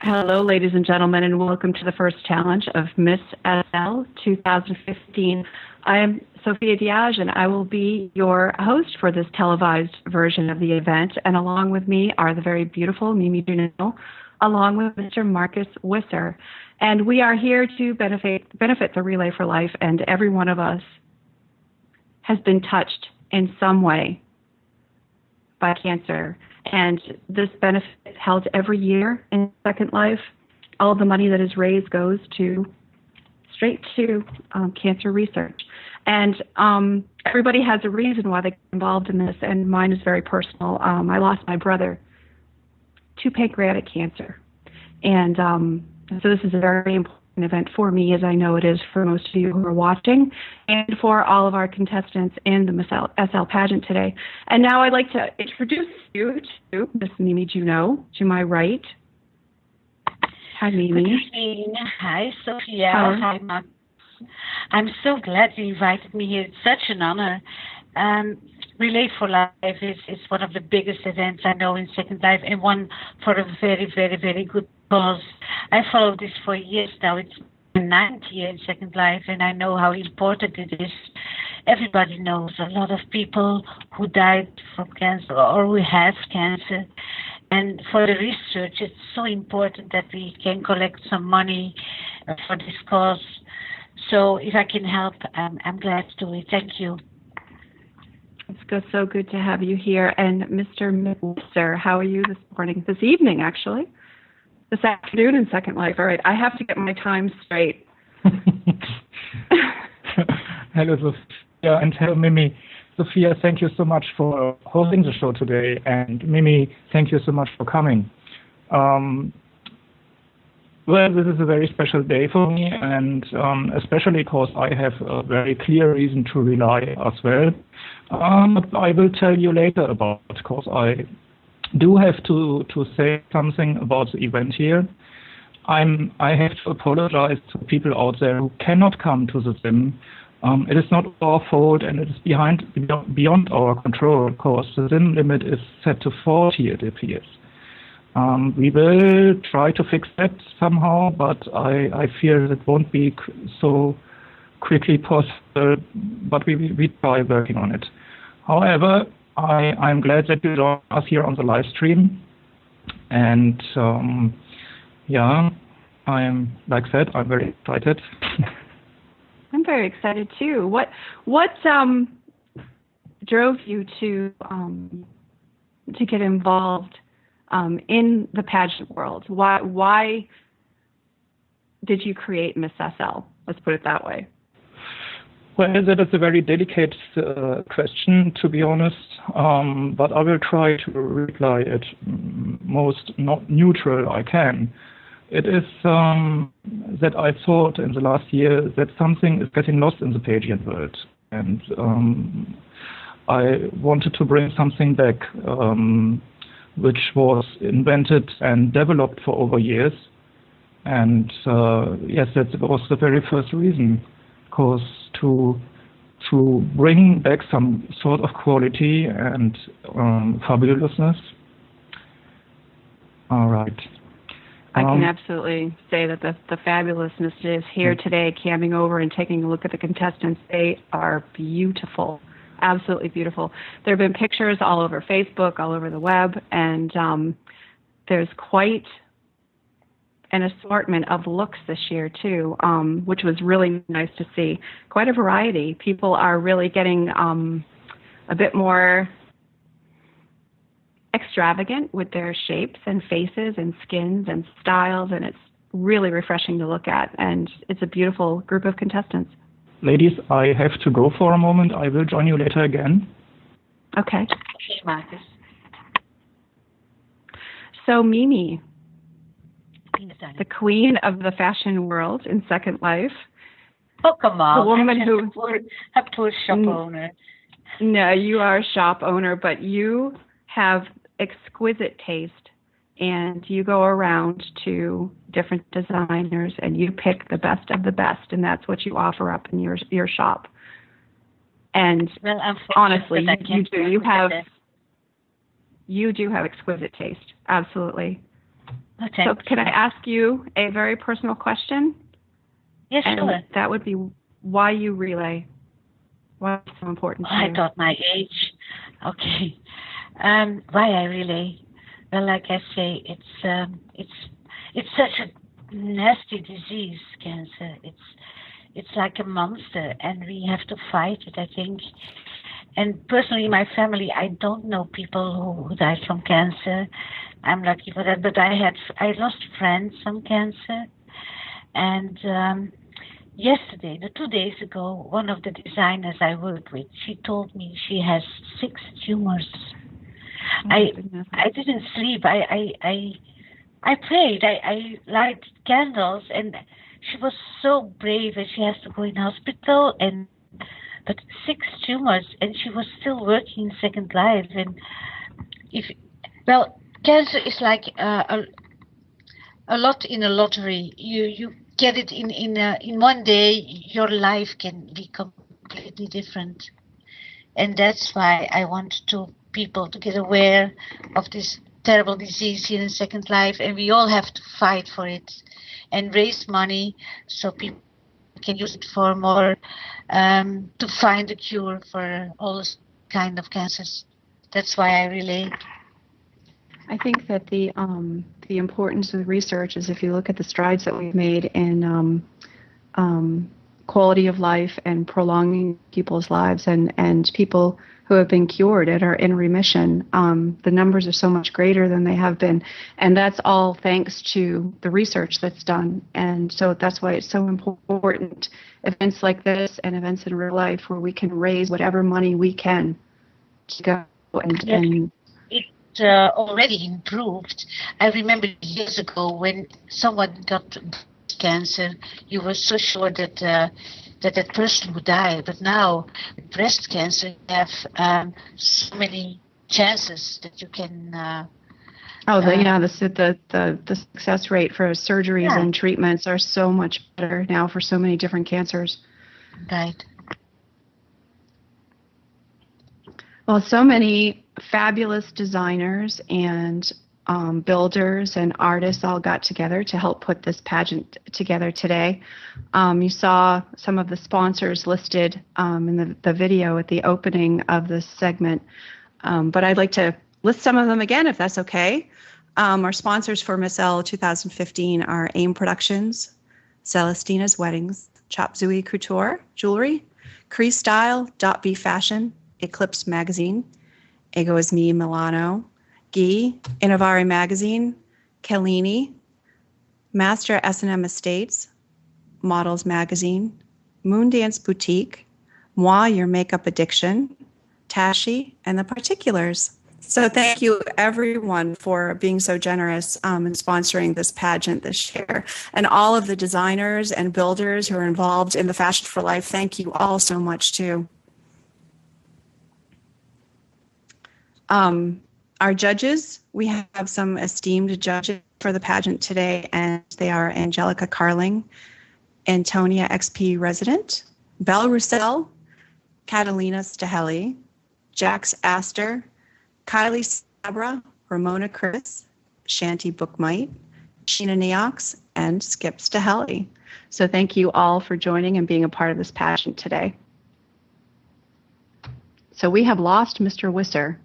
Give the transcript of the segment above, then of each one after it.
Hello, ladies and gentlemen, and welcome to the first challenge of Miss SL 2015. I am Sofia Diage, and I will be your host for this televised version of the event. And along with me are the very beautiful Mimi Jueanau, along with Mr. Marcus Wisser. And we are here to benefit the Relay for Life, and every one of us has been touched in some way by cancer. And this benefit is held every year in Second Life. All the money that is raised goes straight to cancer research. And everybody has a reason why they get involved in this, and mine is very personal. I lost my brother to pancreatic cancer. And so this is a very important event for me, as I know it is for most of you who are watching, and for all of our contestants in the Miss SL pageant today. And now I'd like to introduce you to Miss Mimi Jueanau, to my right. Hi, Mimi. Good evening. Hi, Sofia. Hi, Max. I'm so glad you invited me here. It's such an honor. Relay for Life is one of the biggest events I know in Second Life, and one for a very, very, very good cause. I followed this for years now. It's my 9th year in Second Life, and I know how important it is. Everybody knows a lot of people who died from cancer or who have cancer. And for the research, it's so important that we can collect some money for this cause. So if I can help, I'm glad to do it. Thank you. It's so good to have you here. And Mr. Wisser, how are you this evening, actually? This afternoon in Second Life. All right, I have to get my time straight. Hello, Sofia, and hello, Mimi. Sofia, thank you so much for hosting the show today, and Mimi, thank you so much for coming. Well, this is a very special day for me, and especially because I have a very clear reason to rely as well. But I will tell you later about it, because I do have to say something about the event here. I have to apologize to people out there who cannot come to the sim. It is not our fault, and it is beyond our control, because the sim limit is set to 40, it appears. We will try to fix that somehow, but I fear it won't be so quickly possible, but we try working on it. However, I'm glad that you joined us here on the live stream, and yeah, like I said, I'm very excited. I'm very excited too. What drove you to get involved in the pageant world? Why did you create Miss SL? Let's put it that way. Well, that is a very delicate question, to be honest, but I will try to reply it most not neutral I can. It is that I thought in the last year that something is getting lost in the pageant world, and I wanted to bring something back which was invented and developed for over years. And yes, that was the very first reason, because to bring back some sort of quality and fabulousness. All right. I can absolutely say that the fabulousness is here today, camming over and taking a look at the contestants. They are beautiful. Absolutely beautiful. There have been pictures all over Facebook, all over the web, and there's quite an assortment of looks this year too, which was really nice to see. Quite a variety. People are really getting a bit more extravagant with their shapes and faces and skins and styles, and it's really refreshing to look at, and it's a beautiful group of contestants. Ladies, I have to go for a moment. I will join you later again. Okay. Okay, Marcus. So, Mimi, the queen of the fashion world in Second Life. Oh, come on. The woman a poor shop owner. No, you are a shop owner, but you have exquisite taste, and you go around to different designers and you pick the best of the best, and that's what you offer up in your shop. And well, honestly, you do. You do have exquisite taste. Absolutely. Okay. So can I ask you a very personal question? Yes, And sure. that would be why you relay. Why it's so important to you? I thought my age. Okay. Why I relay? Well, like I say, it's such a nasty disease, cancer. It's like a monster, and we have to fight it, I think. And personally, my family, I don't know people who died from cancer. I'm lucky for that, but I lost friends from cancer, and yesterday, 2 days ago, one of the designers I work with, she told me she has 6 tumors. I didn't sleep. I prayed. I lighted candles, and she was so brave, and she has to go in hospital, but 6 tumors, and she was still working Second Life. And cancer is like a lot in a lottery. You get it in one day. Your life can be completely different, and that's why I want people to get aware of this terrible disease here in Second Life, and we all have to fight for it and raise money so people can use it for more to find a cure for all this kind of cancers. That's why I relate. I think that the importance of research is if you look at the strides that we've made in quality of life and prolonging people's lives and people who have been cured and are in remission, the numbers are so much greater than they have been. And that's all thanks to the research that's done. And so that's why it's so important, events like this and events in real life where we can raise whatever money we can to go and It's already improved. I remember years ago when someone got breast cancer, you were so sure that that person would die. But now, with breast cancer, you have so many chances that you can. The success rate for surgeries and treatments are so much better now for so many different cancers. Right. Well, so many fabulous designers and builders and artists all got together to help put this pageant together today. You saw some of the sponsors listed in the video at the opening of this segment, but I'd like to list some of them again, if that's okay. Our sponsors for Miss L 2015 are AIM Productions, Celestina's Weddings, Chop Suey Couture Jewelry, Cree Style, .B Fashion, Eclipse Magazine, Ego is Me Milano, Guy, Innovari Magazine, Kellini, Master S&M Estates, Models Magazine, Moondance Boutique, Moi Your Makeup Addiction, Tashi, and The Particulars. So thank you, everyone, for being so generous in sponsoring this pageant this year. And all of the designers and builders who are involved in the Fashion for Life, thank you all so much, too. Our judges, we have some esteemed judges for the pageant today, and they are Angelica Carling, Antonia XP Resident, Belle Roussel, Catalina Stahelli, Jax Astor, Kylie Sabra, Ramona Chris, Shanti Bookmite, Sheena Neox, and Skip Stahelli. So thank you all for joining and being a part of this pageant today. So we have lost Mr. Wisser.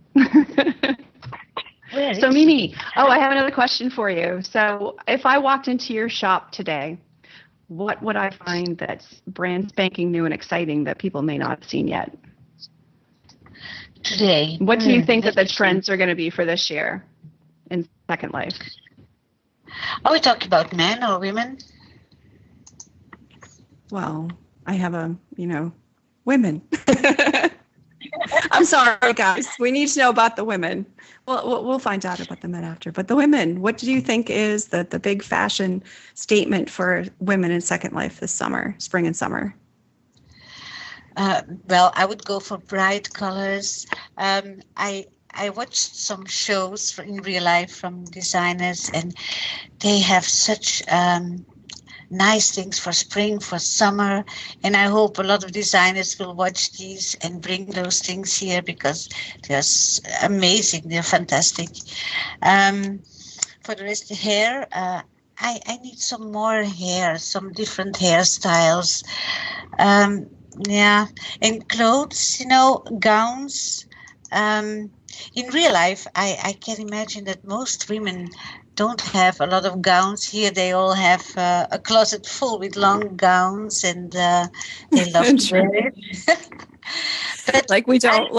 So Mimi, I have another question for you. So if I walked into your shop today, what would I find that's brand spanking new and exciting that people may not have seen yet? Today. What do you think that the trends are going to be for this year in Second Life? Are we talking about men or women? Well, I have women. I'm sorry, guys. We need to know about the women. We'll find out about the men after. But the women, what do you think is the big fashion statement for women in Second Life this summer, spring and summer? Well, I would go for bright colors. I watched some shows in real life from designers, and they have such nice things for spring, for summer, and I hope a lot of designers will watch these and bring those things here because they're amazing, they're fantastic. for the rest of the hair, I need some more hair, some different hairstyles. Yeah, and clothes, gowns. In real life, I can imagine that most women don't have a lot of gowns. Here they all have a closet full with long gowns, and they love to wear it. But like we don't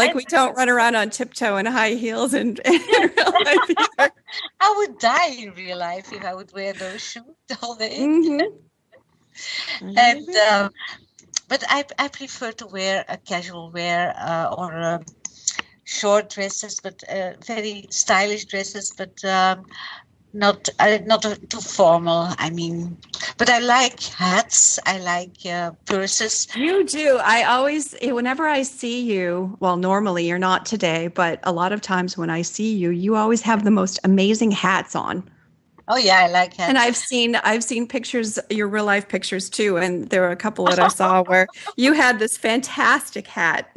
run around on tiptoe and high heels in real life either. I would die in real life if I would wear those shoes all day. Mm-hmm. And but I prefer to wear a casual wear or short dresses, but very stylish dresses, but not too formal. I mean, but I like hats. I like purses. You do. I always, whenever I see you, well, normally you're not today, but a lot of times when I see you, you always have the most amazing hats on. Oh yeah, I like hats. And I've seen pictures, your real life pictures too, and there were a couple that I saw where you had this fantastic hat.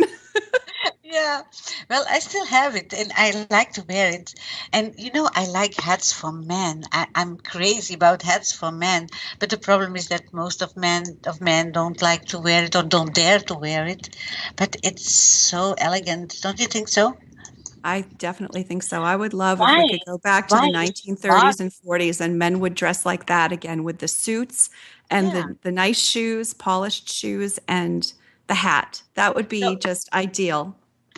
Yeah, well, I still have it, and I like to wear it. And I like hats for men. I'm crazy about hats for men. But the problem is that most of men don't like to wear it or don't dare to wear it. But it's so elegant, don't you think so? I definitely think so. I would love if we could go back to the 1930s and 40s and men would dress like that again with the suits and the nice shoes, polished shoes, and the hat. That would be just ideal.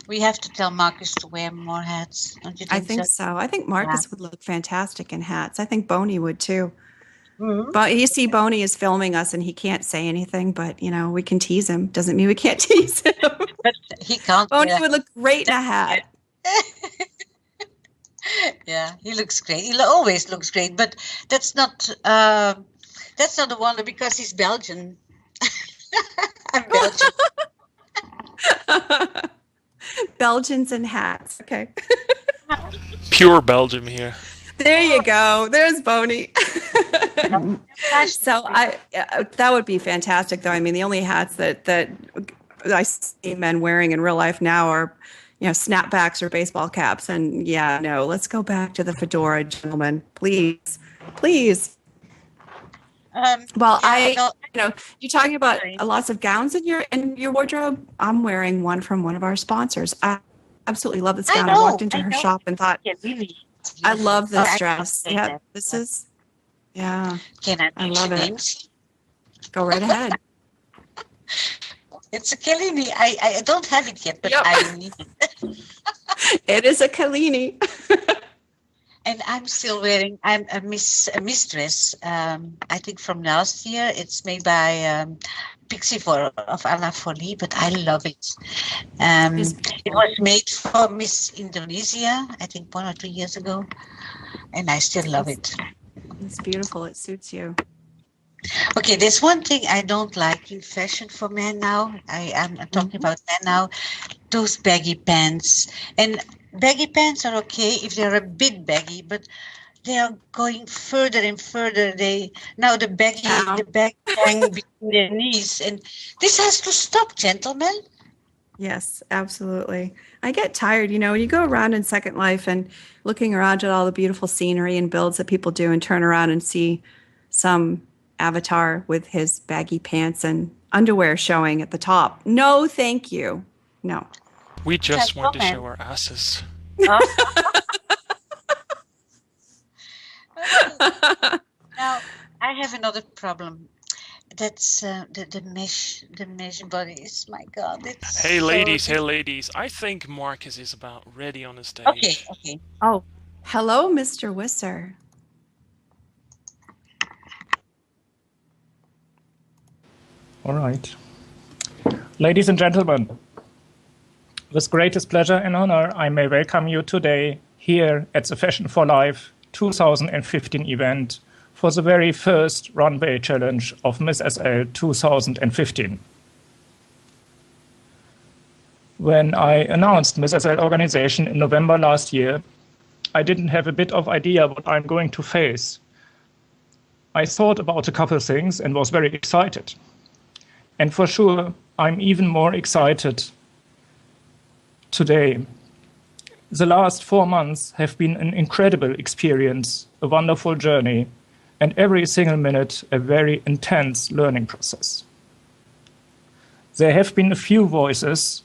We have to tell Marcus to wear more hats, don't you think? I think so. I think Marcus would look fantastic in hats. I think Boney would too. Mm-hmm. But you see, Boney is filming us and he can't say anything, but we can tease him. Doesn't mean we can't tease him. But he can't. Boney would look great in a hat. Yeah, he looks great. He always looks great, but that's not a wonder because he's Belgian. I'm Belgian. Belgians and hats. Okay. Pure Belgium here. There you go. There's Boney. So that would be fantastic, though. I mean, the only hats that I see men wearing in real life now are, snapbacks or baseball caps. And let's go back to the fedora, gentlemen, please. You're talking about lots of gowns in your wardrobe. I'm wearing one from one of our sponsors. I absolutely love this gown. I walked into her shop and thought, I love this dress. Yeah, this is, I love it. Go right ahead. It's a Kalini. I don't have it yet, but I need it. It is a Kalini. And I'm still wearing. I'm a mistress. I think from last year. It's made by Pixie of Ala Folie, but I love it. It was made for Miss Indonesia, I think 1 or 2 years ago, and I still love it. It's beautiful. It suits you. Okay, there's one thing I don't like in fashion for men now. I'm talking about men now. Those baggy pants. And baggy pants are okay if they're a bit baggy, but they are going further and further. The bag hang between their knees, and this has to stop, gentlemen. Yes, absolutely. I get tired, when you go around in Second Life and looking around at all the beautiful scenery and builds that people do and turn around and see some avatar with his baggy pants and underwear showing at the top. No, thank you. No. We just want to show our asses. Now, I have another problem. That's the mesh bodies. My God. Hey ladies. I think Marcus is about ready on the stage. Okay. Oh, hello, Mr. Wisser. All right. Ladies and gentlemen, with greatest pleasure and honor, I may welcome you today here at the Fashion for Life 2015 event for the very first runway challenge of Miss SL 2015. When I announced Miss SL organization in November last year, I didn't have a bit of idea what I'm going to face. I thought about a couple of things and was very excited. And for sure, I'm even more excited today. The last 4 months have been an incredible experience, a wonderful journey, and every single minute a very intense learning process. There have been a few voices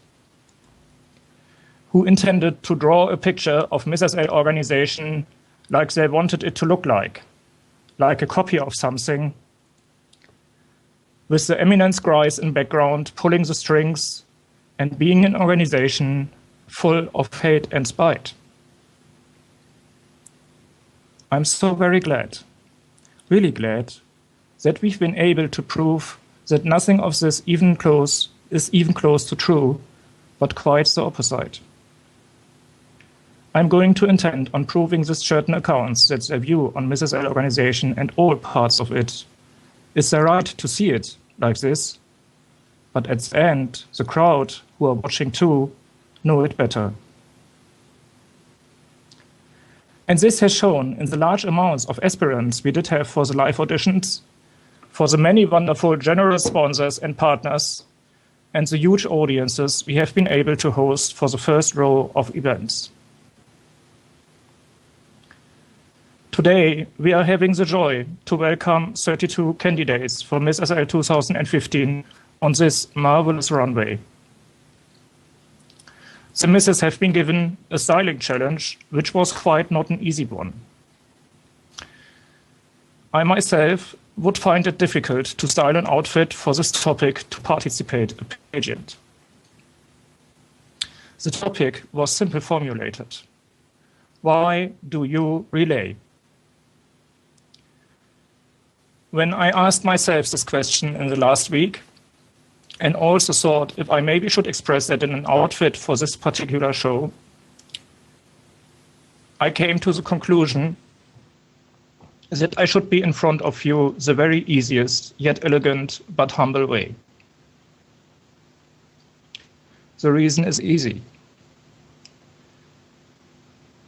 who intended to draw a picture of Miss SL organization like they wanted it to look like a copy of something, with the eminence guys in background pulling the strings and being an organization full of hate and spite. I'm so very glad, really glad, that we've been able to prove that nothing of this is even close to true, but quite the opposite. I'm going to intend on proving this certain accounts that their view on Mrs. L organization and all parts of it is their right to see it like this, but at the end, the crowd who are watching too know it better. And this has shown in the large amounts of aspirants we did have for the live auditions, for the many wonderful generous sponsors and partners, and the huge audiences we have been able to host for the first row of events. Today, we are having the joy to welcome 32 candidates for Miss SL 2015 on this marvelous runway. The misses have been given a styling challenge, which was quite not an easy one. I myself would find it difficult to style an outfit for this topic to participate in a pageant. The topic was simply formulated. Why do you relay? When I asked myself this question in the last week, and also thought if I maybe should express that in an outfit for this particular show, I came to the conclusion that I should be in front of you the very easiest, yet elegant, but humble way. The reason is easy.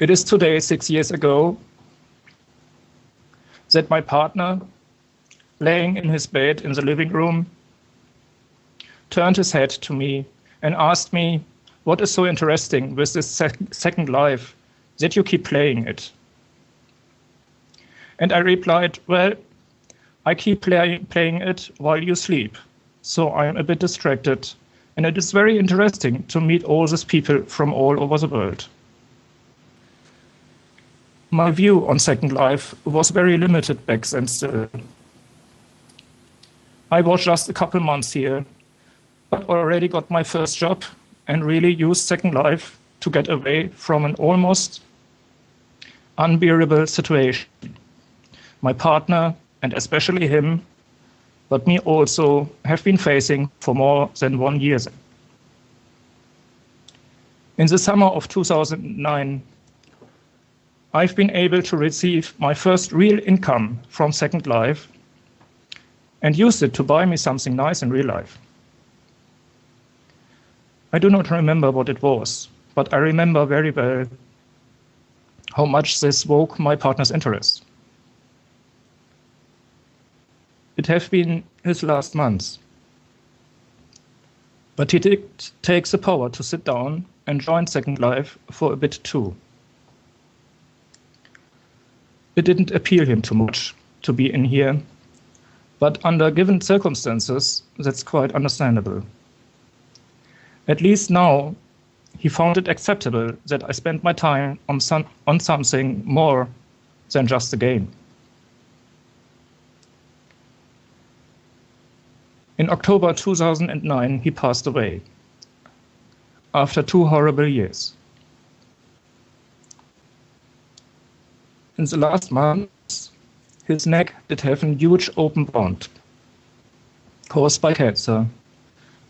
It is today 6 years ago that my partner, laying in his bed in the living room, turned his head to me and asked me, what is so interesting with this second life that you keep playing it? And I replied, well, I keep playing it while you sleep, so I'm a bit distracted, and it is very interesting to meet all these people from all over the world. My view on Second Life was very limited back then still. I was just a couple months here, but already got my first job and really used Second Life to get away from an almost unbearable situation. My partner, and especially him, but me also, have been facing for more than 1 year. In the summer of 2009, I've been able to receive my first real income from Second Life and used it to buy me something nice in real life. I do not remember what it was, but I remember very well how much this woke my partner's interest. It have been his last months, but he did take the power to sit down and join Second Life for a bit too. It didn't appeal him too much to be in here, but under given circumstances, that's quite understandable. At least now, he found it acceptable that I spent my time on something more than just a game. In October 2009, he passed away after 2 horrible years. In the last months, his neck did have a huge open wound caused by cancer,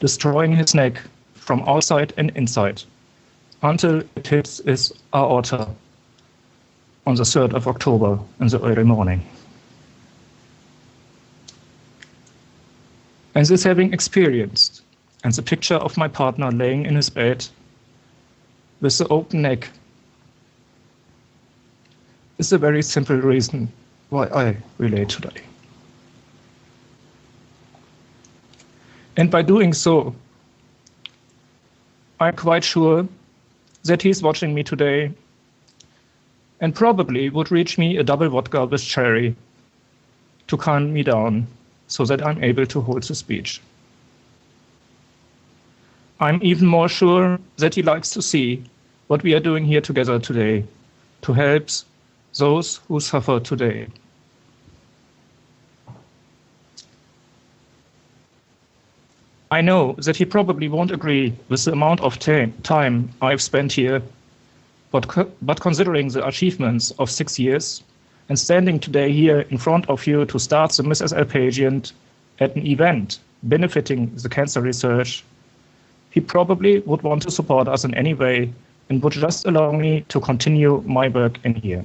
destroying his neck from outside and inside until it hits his aorta on the 3rd of October in the early morning. And this having experienced, and the picture of my partner laying in his bed with the open neck is a very simple reason why I relate today. And by doing so, I'm quite sure that he's watching me today and probably would reach me a double vodka with cherry to calm me down so that I'm able to hold the speech. I'm even more sure that he likes to see what we are doing here together today to help those who suffer today. I know that he probably won't agree with the amount of time I've spent here, but considering the achievements of 6 years and standing today here in front of you to start the Miss SL pageant at an event benefiting the cancer research, he probably would want to support us in any way and would just allow me to continue my work in here.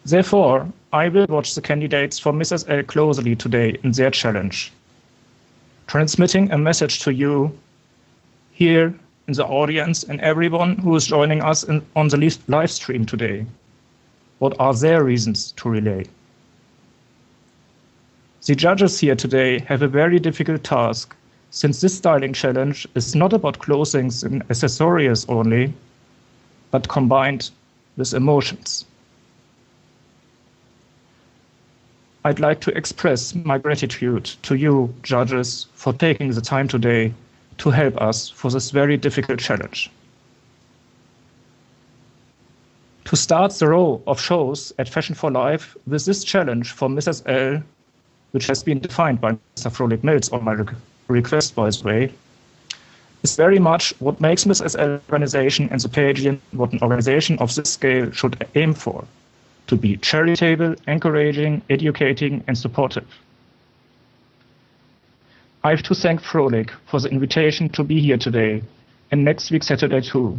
Therefore, I will watch the candidates for Miss SL closely today in their challenge, transmitting a message to you here in the audience and everyone who is joining us on the live stream today. What are their reasons to relay? The judges here today have a very difficult task, since this styling challenge is not about clothings and accessories only, but combined with emotions. I'd like to express my gratitude to you, judges, for taking the time today to help us for this very difficult challenge. To start the row of shows at Fashion for Life with this challenge for Mrs. L, which has been defined by Mr. Froelich Mills on my request, by the way, is very much what makes Mrs. L organization and the pageant what an organization of this scale should aim for. To be charitable, encouraging, educating, and supportive. I have to thank Froelich for the invitation to be here today and next week Saturday too,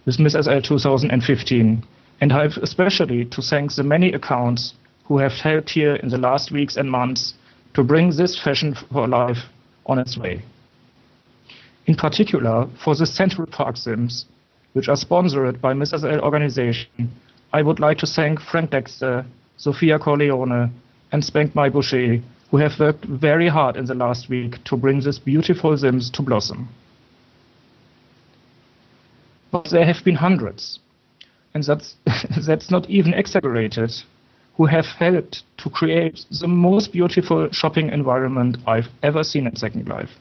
with Miss SL 2015, and I have especially to thank the many accounts who have helped here in the last weeks and months to bring this Fashion for Life on its way. In particular, for the Central Park Sims, which are sponsored by Miss SL organization, I would like to thank Frank Dexter, Sofia Corleone, and Spank My Boucher, who have worked very hard in the last week to bring this beautiful Sims to blossom. But there have been hundreds, and that's not even exaggerated, who have helped to create the most beautiful shopping environment I've ever seen at Second Life.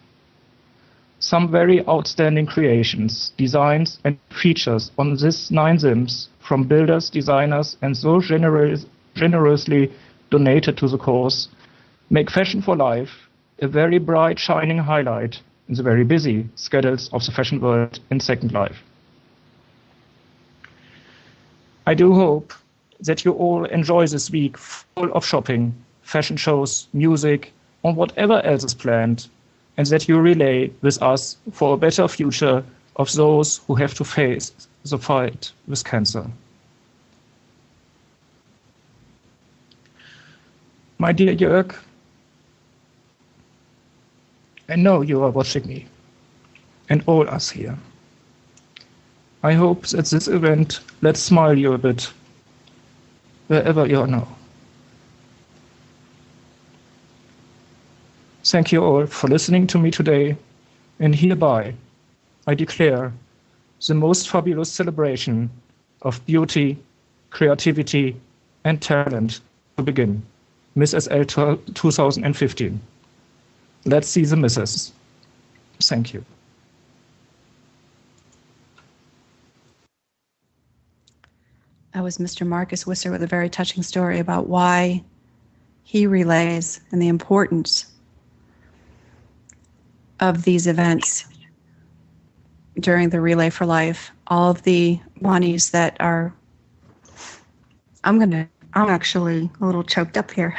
Some very outstanding creations, designs, and features on this 9 Sims from builders, designers, and so generously donated to the cause make Fashion for Life a very bright, shining highlight in the very busy schedules of the fashion world in Second Life. I do hope that you all enjoy this week full of shopping, fashion shows, music, and whatever else is planned, and that you relay with us for a better future of those who have to face the fight with cancer. My dear Jörg, I know you are watching me, and all us here. I hope that this event lets smile you a bit, wherever you are now. Thank you all for listening to me today, and hereby I declare the most fabulous celebration of beauty, creativity, and talent to begin, Miss SL 2015. Let's see the misses. Thank you. That was Mr. Marcus Wisser with a very touching story about why he relays and the importance of these events during the Relay for Life. All of the monies that are, I'm actually a little choked up here.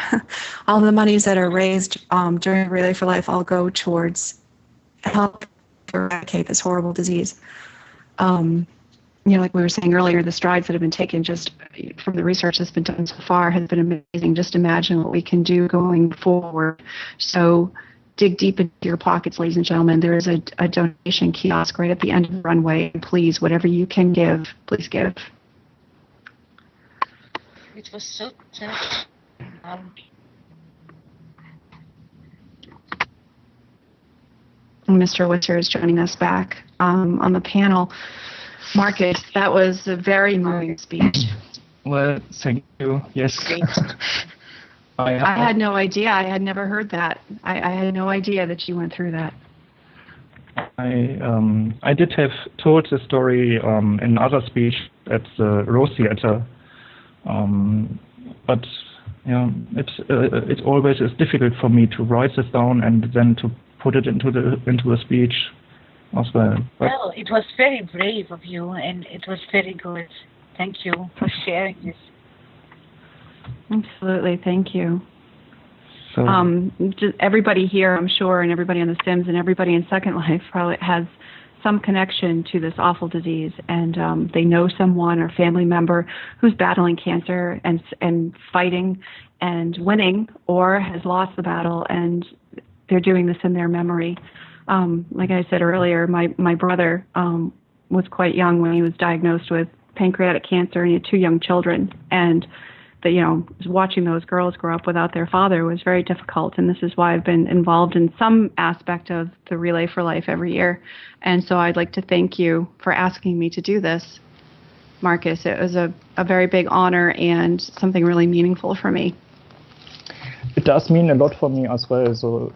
All the monies that are raised during Relay for Life all go towards help eradicate this horrible disease. Like we were saying earlier, the strides that have been taken just from the research that's been done so far has been amazing. Just imagine what we can do going forward. So dig deep into your pockets, ladies and gentlemen. There is a donation kiosk right at the end of the runway. Please, whatever you can give, please give. It was so touching. Mr. Witzer is joining us back on the panel. Marcus, that was a very moving speech. Well, thank you. Yes. I had no idea. I had never heard that. I had no idea that you went through that. I did have told the story in other speech at the Rose Theater, but it always is difficult for me to write this down and then to put it into the speech as well. Well, it was very brave of you, and it was very good. Thank you for sharing this. Absolutely, thank you. So, just everybody here, I'm sure, and everybody on the Sims and everybody in Second Life probably has some connection to this awful disease, and they know someone or family member who's battling cancer and fighting and winning, or has lost the battle, and they're doing this in their memory. Like I said earlier, my brother was quite young when he was diagnosed with pancreatic cancer, and he had 2 young children, and watching those girls grow up without their father was very difficult, and this is why I've been involved in some aspect of the Relay for Life every year. And so I'd like to thank you for asking me to do this, Marcus. It was a very big honor and something really meaningful for me. It does mean a lot for me as well. So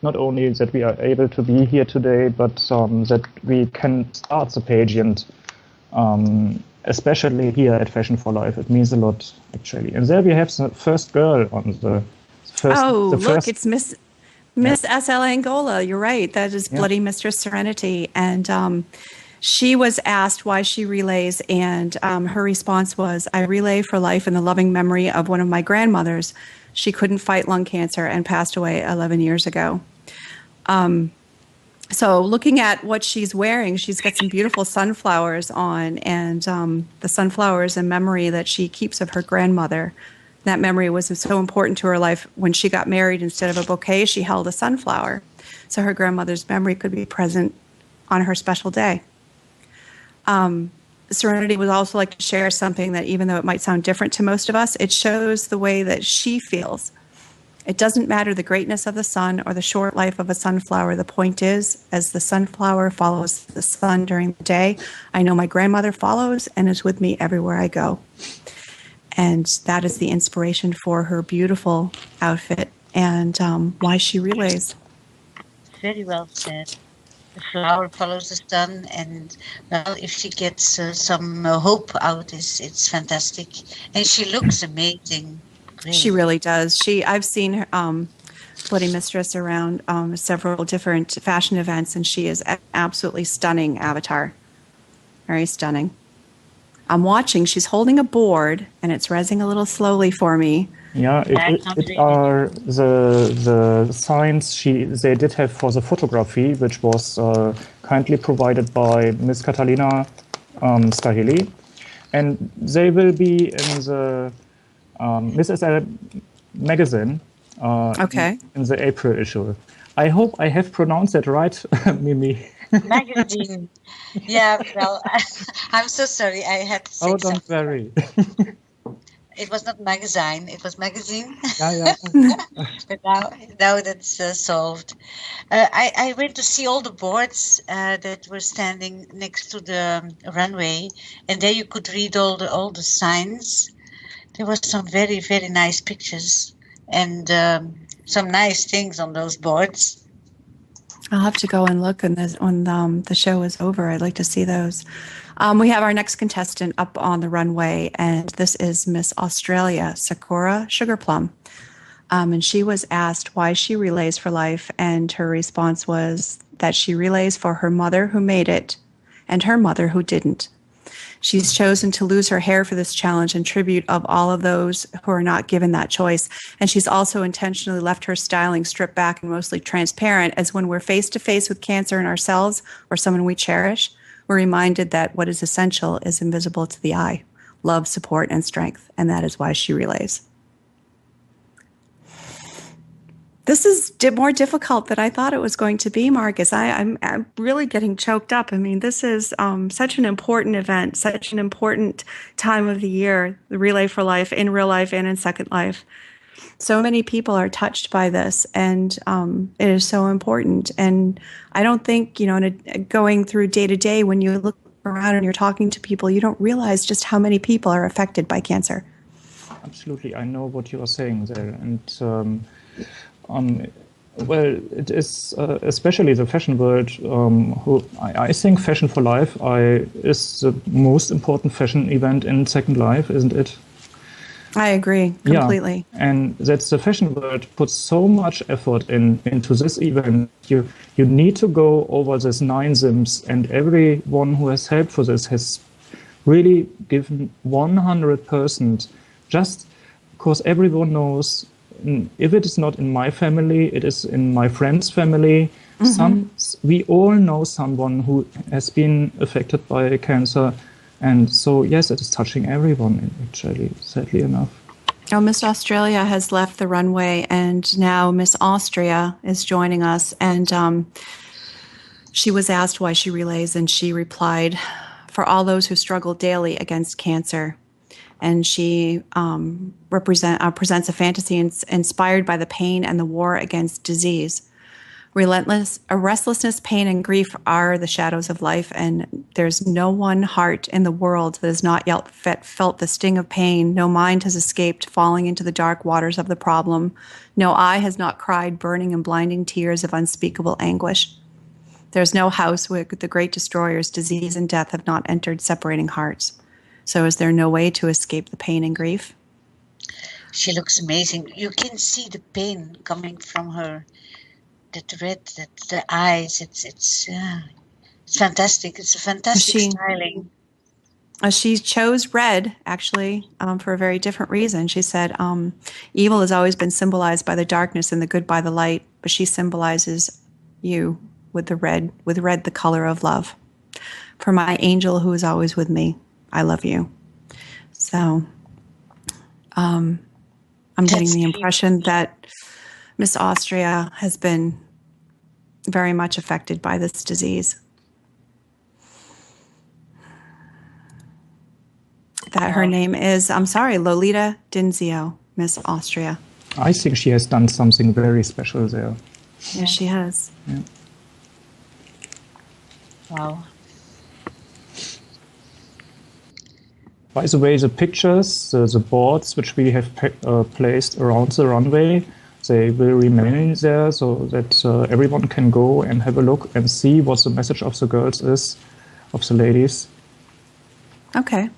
not only that we are able to be here today, but that we can start the pageant. Especially here at Fashion for Life, it means a lot, actually. And there we have the first girl on the first. Oh, look, it's Miss SL Angola. You're right. That is Bloody Mistress Serenity. And she was asked why she relays, and her response was, "I relay for life in the loving memory of one of my grandmothers. She couldn't fight lung cancer and passed away 11 years ago." So looking at what she's wearing, she's got some beautiful sunflowers on, and the sunflowers in memory that she keeps of her grandmother. That memory was so important to her life. When she got married, instead of a bouquet, she held a sunflower. So her grandmother's memory could be present on her special day. Serenity would also like to share something that, even though it might sound different to most of us, it shows the way that she feels. It doesn't matter the greatness of the sun or the short life of a sunflower. The point is, as the sunflower follows the sun during the day, I know my grandmother follows and is with me everywhere I go. And that is the inspiration for her beautiful outfit and why she relays. Very well said. The flower follows the sun, and well, if she gets some hope out, it's fantastic. And she looks amazing. Great. She really does. I've seen her, Bloody Mistress around several different fashion events, and she is an absolutely stunning avatar. Very stunning. I'm watching. She's holding a board, and it's rezzing a little slowly for me. Yeah, it are the signs they did have for the photography, which was kindly provided by Miss Catalina Staheli, and they will be in the Miss SL magazine in the April issue. I hope I have pronounced it right, Mimi. Magazine. Yeah, well, I'm so sorry. I had to say Oh, don't worry. It was not magazine, it was magazine. Yeah. But now that's solved. I went to see all the boards that were standing next to the runway, and there you could read all the signs. There was some very, very nice pictures and some nice things on those boards. I'll have to go and look when the show is over. I'd like to see those. We have our next contestant up on the runway, and this is Miss Australia, Sakura Sugarplum. And she was asked why she relays for life, and her response was that she relays for her mother who made it and her mother who didn't. She's chosen to lose her hair for this challenge in tribute of all of those who are not given that choice. And she's also intentionally left her styling stripped back and mostly transparent, as when we're face to face with cancer in ourselves or someone we cherish, we're reminded that what is essential is invisible to the eye: love, support, and strength. And that is why she relays. This is more difficult than I thought it was going to be, Marcus. I'm really getting choked up. I mean, this is such an important event, such an important time of the year, the Relay for Life, in real life and in Second Life. So many people are touched by this, and it is so important. And I don't think, going through day to day, when you look around and you're talking to people, you don't realize just how many people are affected by cancer. Absolutely, I know what you are saying there, and well, it is especially the fashion world. Who I think Fashion for Life is the most important fashion event in Second Life, isn't it? I agree completely. Yeah, and that's the fashion world puts so much effort into this event. You need to go over these 9 Sims, and everyone who has helped for this has really given 100%. Just because everyone knows, if it is not in my family, it is in my friend's family. We all know someone who has been affected by cancer. And so, yes, it is touching everyone, actually, sadly enough. Oh, Miss Australia has left the runway, and now Miss Austria is joining us. And she was asked why she relays, and she replied, "For all those who struggle daily against cancer." And she presents a fantasy inspired by the pain and the war against disease. Restlessness, pain, and grief are the shadows of life, and there's no one heart in the world that has not yet felt the sting of pain. No mind has escaped falling into the dark waters of the problem. No eye has not cried burning and blinding tears of unspeakable anguish. There's no house where the great destroyers, disease and death, have not entered, separating hearts. So is there no way to escape the pain and grief? She looks amazing. You can see the pain coming from her. That red, the eyes, it's fantastic. It's a fantastic styling. She chose red, actually, for a very different reason. She said, evil has always been symbolized by the darkness and the good by the light, but she symbolizes you with the red, the color of love. For my angel who is always with me, I love you. So I'm getting the impression that Miss Austria has been very much affected by this disease. That her name is, Lolita Dinzio, Miss Austria. I think she has done something very special there. Yes, she has. Yeah. Wow. By the way, the pictures, the boards which we have placed around the runway, they will remain there so that everyone can go and have a look and see what the message of the girls is, of the ladies. Okay.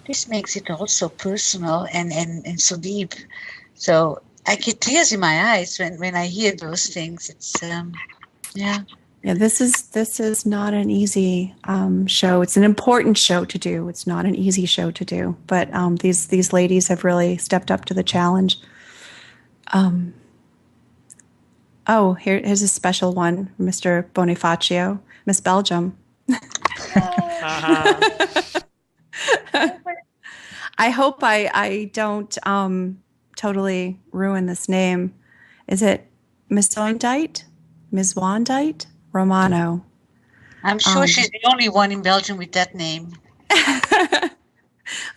This makes it also personal and so deep. So I get tears in my eyes when I hear those things. It's, yeah. Yeah, this is not an easy show. It's an important show to do. It's not an easy show to do. But these ladies have really stepped up to the challenge. Here's a special one, Mr. Bonifacio, Miss Belgium. I hope I don't totally ruin this name. Is it Miss Wandite? Ms. Wandite? Romano. I'm sure she's the only one in Belgium with that name.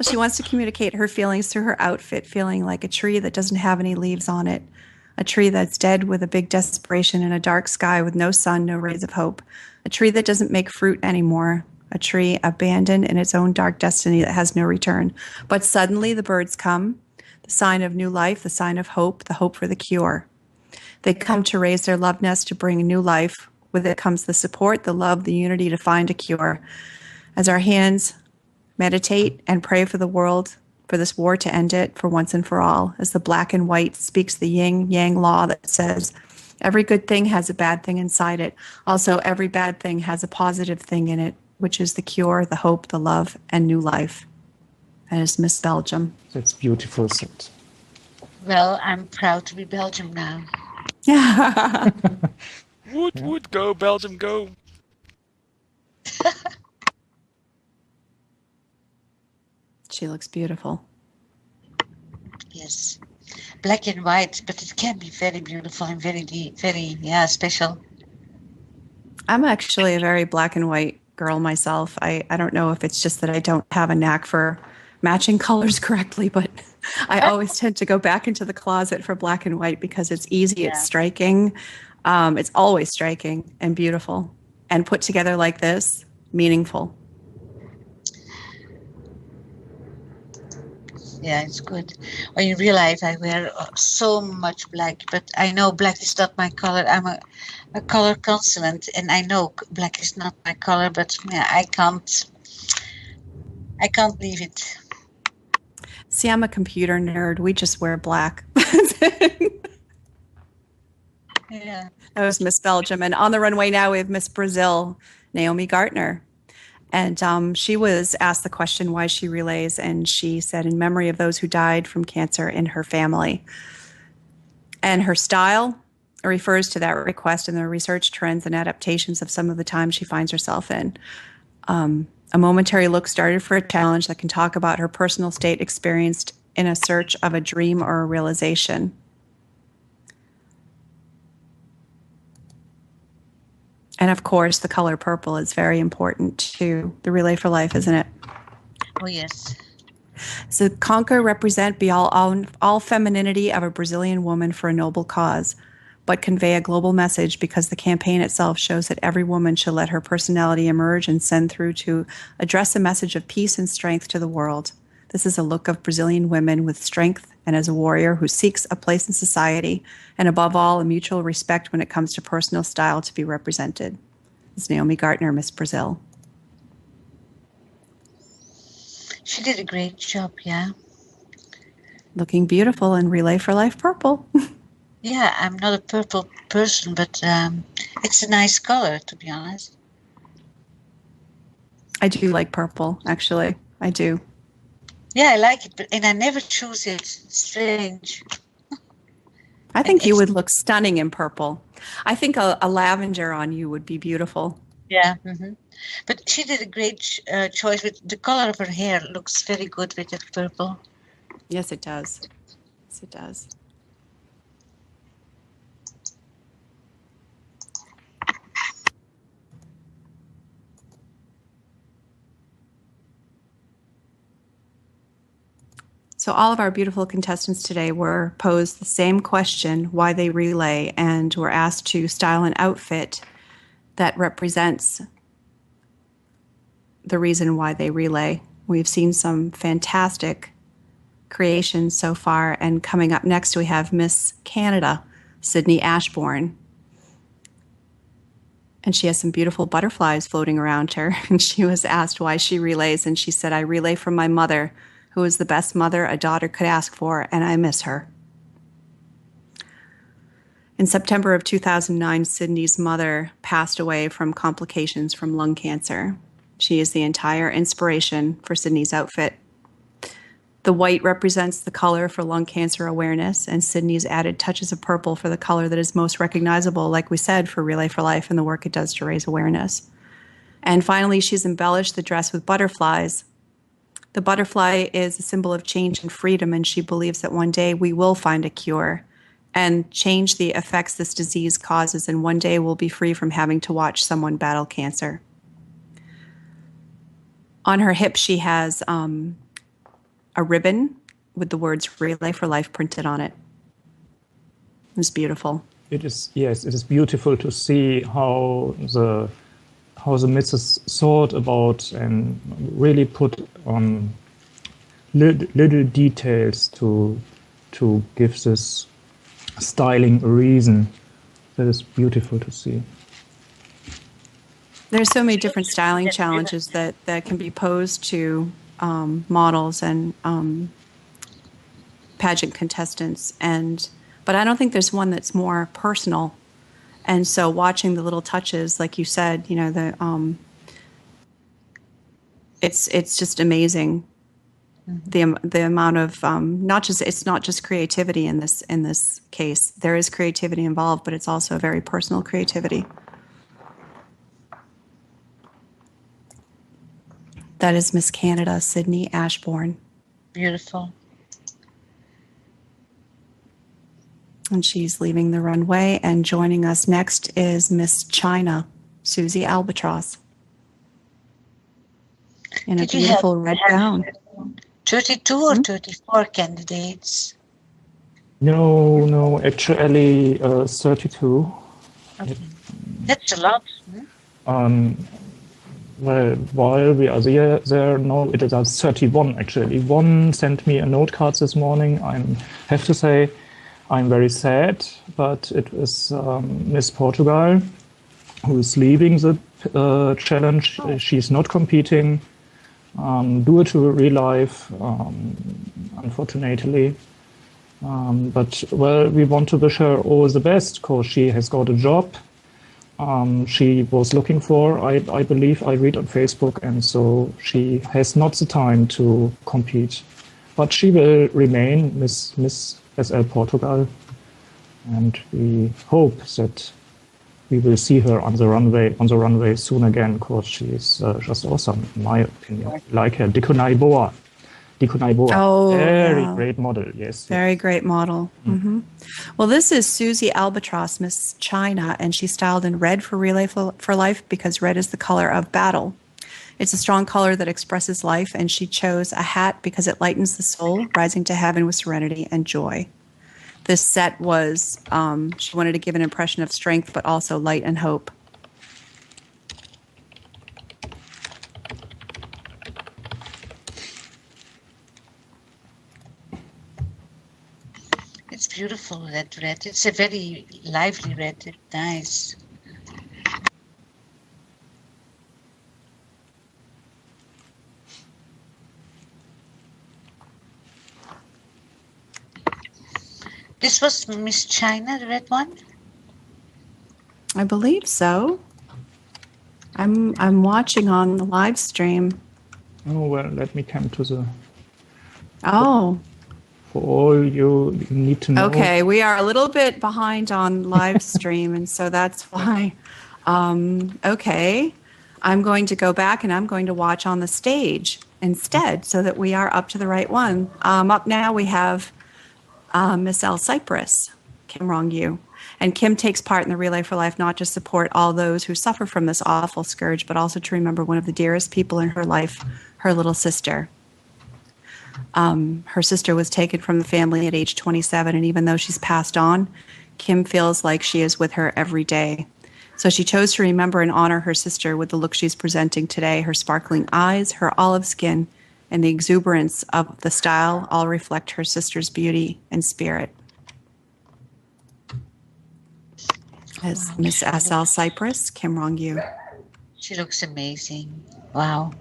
She wants to communicate her feelings through her outfit, feeling like a tree that doesn't have any leaves on it, a tree that's dead with a big desperation in a dark sky with no sun, no rays of hope, a tree that doesn't make fruit anymore, a tree abandoned in its own dark destiny that has no return. But suddenly the birds come, the sign of new life, the sign of hope, the hope for the cure. They come to raise their love nest to bring new life. With it comes the support, the love, the unity to find a cure. As our hands meditate and pray for the world, for this war to end it for once and for all, as the black and white speaks the yin-yang law that says every good thing has a bad thing inside it. Also, every bad thing has a positive thing in it, which is the cure, the hope, the love, and new life. That is Miss Belgium. That's beautiful said. Well, I'm proud to be Belgium now. Would go Belgium, go. She looks beautiful. Yes, black and white, but it can be very beautiful and very special. I'm actually a very black and white girl myself. I don't know if it's just that I don't have a knack for matching colors correctly, but I always tend to go back into the closet for black and white because it's easy, it's striking. It's always striking and beautiful. And put together like this, meaningful. Yeah, it's good. When you realize I wear so much black, but I know black is not my color. I'm a color consummate, and I know black is not my color, but yeah, I can't leave it. See, I'm a computer nerd. We just wear black. Yeah. That was Miss Belgium. And on the runway now, we have Miss Brazil, Naomi Gartner. And she was asked the question why she relays, and she said, in memory of those who died from cancer in her family. And her style refers to that request and the research trends and adaptations of some of the times she finds herself in. A momentary look started for a challenge that can talk about her personal state experienced in a search of a dream or a realization. And of course, the color purple is very important to the Relay for Life, isn't it? Oh, yes. So conquer, represent, be all femininity of a Brazilian woman for a noble cause, but convey a global message because the campaign itself shows that every woman should let her personality emerge and send through to address a message of peace and strength to the world. This is a look of Brazilian women with strength and as a warrior who seeks a place in society and above all, a mutual respect when it comes to personal style to be represented. This is Naomi Gartner, Miss Brazil. She did a great job, yeah. Looking beautiful in Relay for Life purple. Yeah, I'm not a purple person, but it's a nice color, to be honest. I do like purple, actually. I do. Yeah, I like it, and I never choose it. It's strange. I think you would look stunning in purple. I think a lavender on you would be beautiful. Yeah, but she did a great choice. With the color of her hair looks very good with that purple. Yes, it does. Yes, it does. So all of our beautiful contestants today were posed the same question, why they relay, and were asked to style an outfit that represents the reason why they relay. We've seen some fantastic creations so far, and coming up next we have Miss Canada, Sydney Ashbourne. And she has some beautiful butterflies floating around her, and she was asked why she relays, and she said, I relay from my mother, who is the best mother a daughter could ask for, and I miss her. In September of 2009, Sydney's mother passed away from complications from lung cancer. She is the entire inspiration for Sydney's outfit. The white represents the color for lung cancer awareness, and Sydney's added touches of purple for the color that is most recognizable, like we said, for Relay for Life and the work it does to raise awareness. And finally, she's embellished the dress with butterflies. The butterfly is a symbol of change and freedom, and she believes that one day we will find a cure and change the effects this disease causes, and one day we'll be free from having to watch someone battle cancer. On her hip, she has a ribbon with the words Relay for Life printed on it. It's beautiful. It is, yes, it is beautiful to see how the missus thought about and really put on little details to give this styling a reason. That is beautiful to see. There's so many different styling challenges that can be posed to models and pageant contestants, but I don't think there's one that's more personal. And so watching the little touches, like you said, you know, it's just amazing. The amount of it's not just creativity in this case. There is creativity involved, but it's also very personal creativity. That is Miss Canada, Sydney Ashbourne. Beautiful. And she's leaving the runway, and joining us next is Miss China, Susie Albatross, in a beautiful red gown. 32 or 34 candidates? No, actually 32. Okay. That's a lot. Well, while we are there, no, it is 31 actually. One sent me a note card this morning. I have to say I'm very sad, but it was Miss Portugal who is leaving the challenge. She's not competing. Due to real life, unfortunately. But, well, we want to wish her all the best because she has got a job she was looking for, I believe I read on Facebook, and so she has not the time to compete. But she will remain Miss SL Portugal, and we hope that we will see her on the runway soon again, because she is just awesome, in my opinion. Like her, Dikunai Boa. Oh, very yeah. great model, yes. Very great model. Mm-hmm. Well, this is Susie Albatross, Miss China, and she's styled in red for Relay for Life because red is the color of battle. It's a strong color that expresses life, and she chose a hat because it lightens the soul, rising to heaven with serenity and joy. This set was, she wanted to give an impression of strength, but also light and hope. It's beautiful, that red. It's a very lively red. It's nice. This was Miss China, the red one? I believe so. I'm watching on the live stream. Oh, well, let me come to the... Oh. For all you need to know. Okay, we are a little bit behind on live stream, and so that's why. Okay, I'm going to go back and I'm going to watch on the stage instead so that we are up to the right one. Up now we have Miss L. Cyprus, Kim Rong-yu. And Kim takes part in the Relay for Life not to support all those who suffer from this awful scourge, but also to remember one of the dearest people in her life, her little sister. Her sister was taken from the family at age 27, and even though she's passed on, Kim feels like she is with her every day. So she chose to remember and honor her sister with the look she's presenting today. Her sparkling eyes, her olive skin, and the exuberance of the style all reflect her sister's beauty and spirit. As Miss SL Cyprus, Kim Rong-yu. She looks amazing. Wow.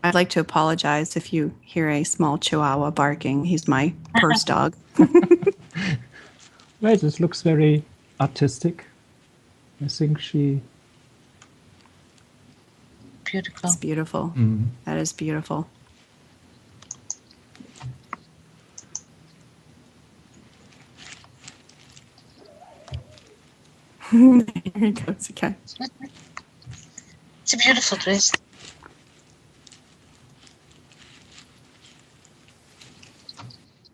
I'd like to apologize if you hear a small chihuahua barking. He's my purse dog. Well, this looks very artistic. I think she... Beautiful. It's beautiful. Mm. That is beautiful. Here he goes again. It's a beautiful dress.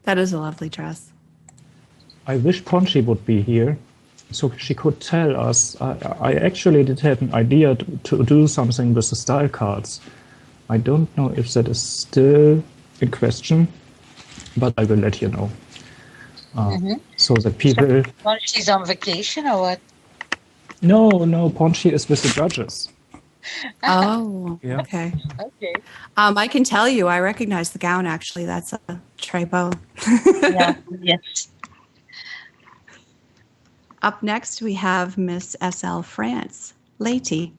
That is a lovely dress. I wish Ponchi would be here, so she could tell us. I actually did have an idea to do something with the style cards. I don't know if that is still in question, but I will let you know. So that people... Well, she's on vacation or what? No, Ponchi is with the judges. Oh, Yeah. okay. Okay. I can tell you, I recognize the gown, actually. That's a Trebo. Yeah, yes. Up next, we have Miss SL France, Leti.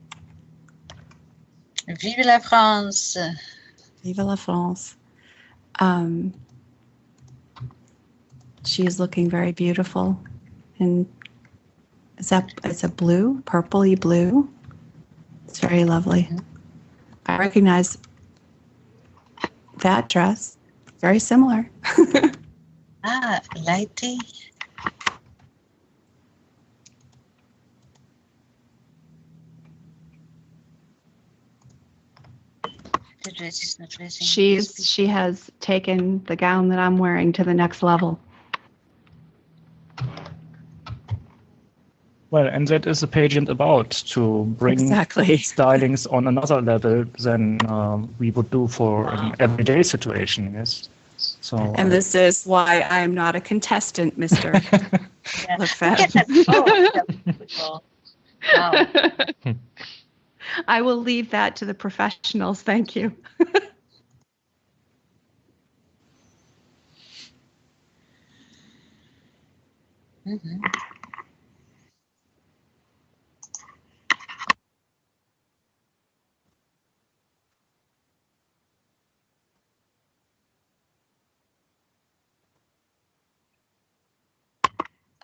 Vive la France. Vive la France. She is looking very beautiful. And it's a blue, purpley blue. It's very lovely. Mm-hmm. I recognize that dress. Very similar. Lighty. The dress is not dressing. She has taken the gown that I'm wearing to the next level. Well, and that is the pageant about, to bring Exactly. stylings on another level than we would do for an everyday situation, yes. So, And this is why I am not a contestant, Mr. Lefevre. Wow. I will leave that to the professionals. Thank you. Mm-hmm.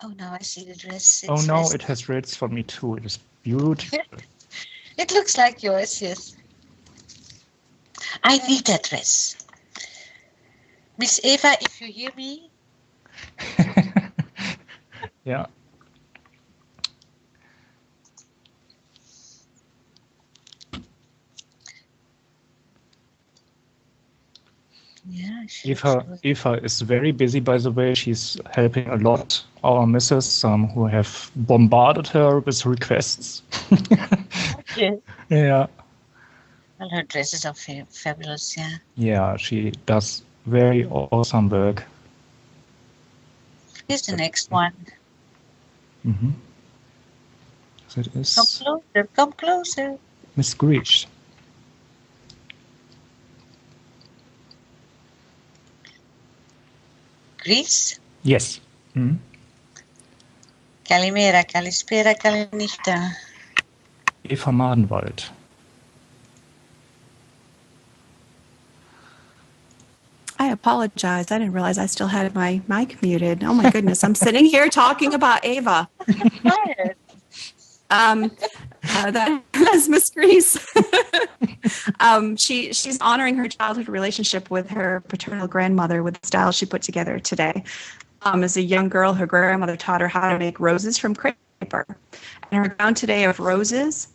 Oh, now I see the dress. oh no, it has reds for me too. It is beautiful. It looks like yours, yes. I need that dress. Miss Eva, if you hear me. Yeah. Yeah, Eva is very busy, by the way. She's helping a lot our missus who have bombarded her with requests. Okay. Yeah. Well, her dresses are fabulous, yeah. Yeah, she does very awesome work. Here's the next one. Mm-hmm. That Come is closer, come closer. Miss Greach. Greece? Yes. Mm-hmm. Kalimera, Kalispera, Kalinichta. Eva Madenwald. I apologize. I didn't realize I still had my mic muted. Oh my goodness. I'm sitting here talking about Ava. That's Miss Grease. She's honoring her childhood relationship with her paternal grandmother with the style she put together today. As a young girl, her grandmother taught her how to make roses from crepe paper. And her gown today of roses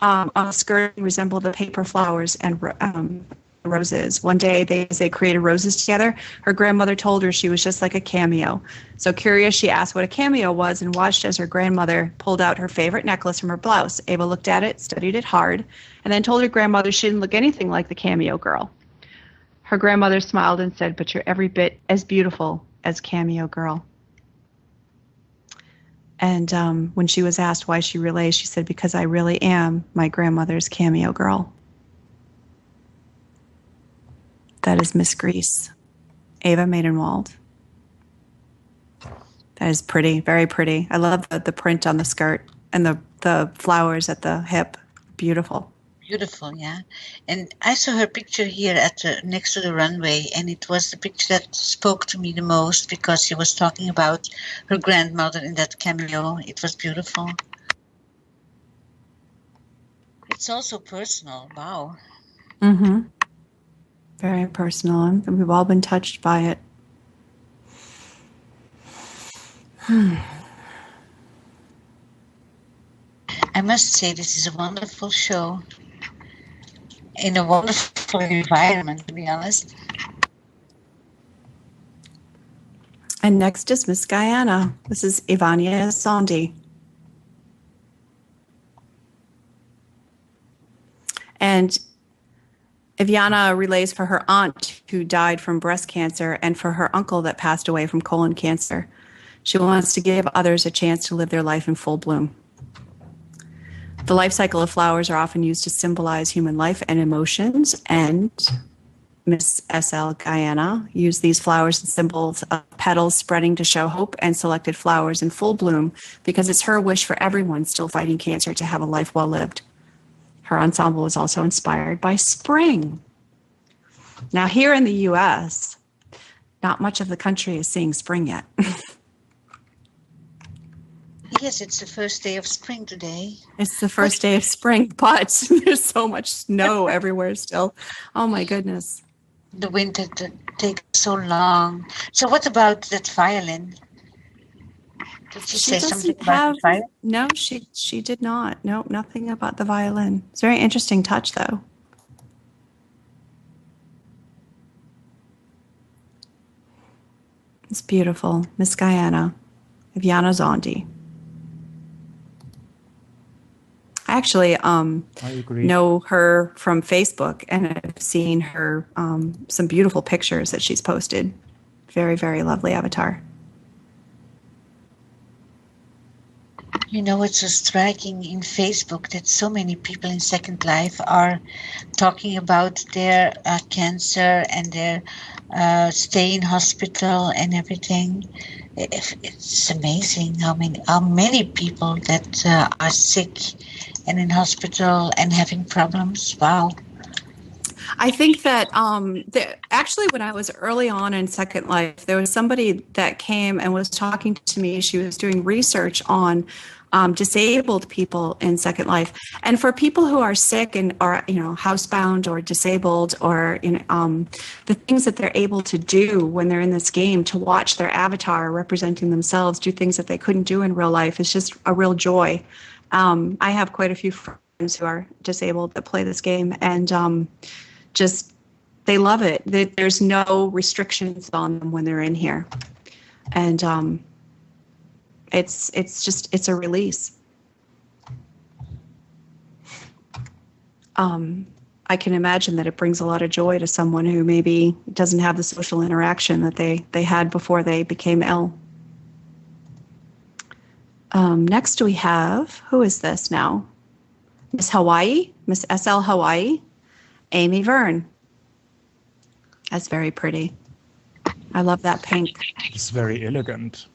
on a skirt resembled the paper flowers and roses. One day, as they created roses together, her grandmother told her she was just like a cameo. So curious, she asked what a cameo was and watched as her grandmother pulled out her favorite necklace from her blouse. Ava looked at it, studied it hard, and then told her grandmother she didn't look anything like the cameo girl. Her grandmother smiled and said, "But you're every bit as beautiful as Cameo Girl." And when she was asked why she relays, she said, "Because I really am my grandmother's Cameo Girl." That is Miss Grease, Ava Maidenwald. That is pretty, very pretty. I love the print on the skirt and the flowers at the hip. Beautiful. Beautiful, yeah. And I saw her picture here next to the runway, and it was the picture that spoke to me the most because she was talking about her grandmother in that cameo. It was beautiful. It's also personal. Wow. Mm-hmm. Very personal, and we've all been touched by it. I must say, this is a wonderful show in a wonderful environment, to be honest. And next is Miss Guyana. This is Ivania Sondi. And Ivana relays for her aunt who died from breast cancer and for her uncle that passed away from colon cancer. She wants to give others a chance to live their life in full bloom. The life cycle of flowers are often used to symbolize human life and emotions, and Miss S.L. Guyana used these flowers and symbols of petals spreading to show hope and selected flowers in full bloom because it's her wish for everyone still fighting cancer to have a life well lived. Her ensemble was also inspired by spring. Now, here in the U.S., not much of the country is seeing spring yet. Yes, it's the first day of spring today. It's the first day of spring, but there's so much snow everywhere still. Oh, my goodness. The winter takes so long. So what about that violin? Did she say something about the violin? No, she did not. No, nothing about the violin. It's a very interesting touch, though. It's beautiful. Miss Guyana, Ivana Zondi. actually I agree. know her from Facebook, and I've seen her some beautiful pictures that she's posted. Very, very lovely avatar. You know, it's so striking in Facebook that so many people in Second Life are talking about their cancer and their stay in hospital and everything. It's amazing how many people that are sick and in hospital and having problems. Wow. I think that actually, when I was early on in Second Life, there was somebody that came and was talking to me. She was doing research on disabled people in Second Life, and for people who are sick and are housebound or disabled, or the things that they're able to do when they're in this game, to watch their avatar representing themselves do things that they couldn't do in real life, is just a real joy. I have quite a few friends who are disabled that play this game, and just they love it. There's no restrictions on them when they're in here, and it's a release. I can imagine that it brings a lot of joy to someone who maybe doesn't have the social interaction that they had before they became ill. Next we have, who is this now? Miss Hawaii, Miss SL Hawaii, Amy Verne. That's very pretty. I love that pink. It's very elegant.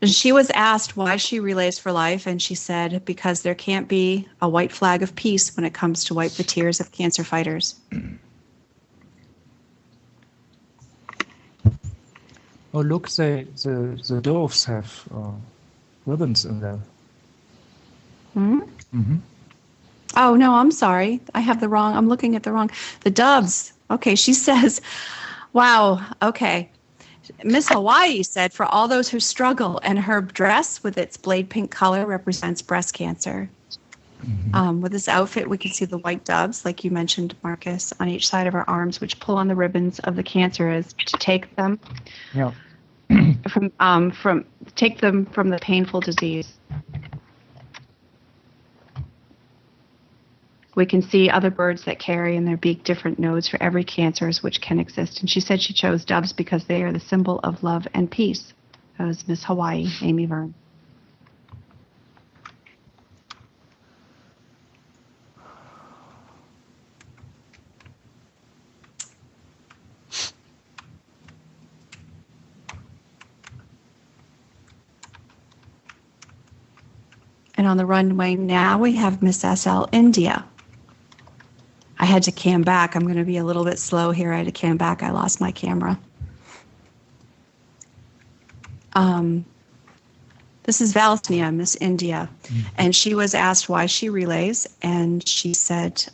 She was asked why she relays for life, and she said, because there can't be a white flag of peace when it comes to wipe the tears of cancer fighters. Oh, look, the doves have ribbons in them. Hmm? Mm-hmm. Oh, no, I'm sorry. I'm looking at the wrong. The doves. Okay, she says, wow, okay. Miss Hawaii said, for all those who struggle, and her dress with its blade pink color represents breast cancer. Mm-hmm. With this outfit, we can see the white doves, like you mentioned, Marcus, on each side of her arms, which pull on the ribbons of the cancer as to take them from the painful disease. We can see other birds that carry in their beak different nodes for every cancer which can exist. And she said she chose doves because they are the symbol of love and peace. That was Miss Hawaii, Amy Verne. And on the runway now we have Miss SL India. I had to cam back. I'm going to be a little bit slow here. I had to cam back. I lost my camera. This is Valsnia, Miss India. And she was asked why she relays. And she said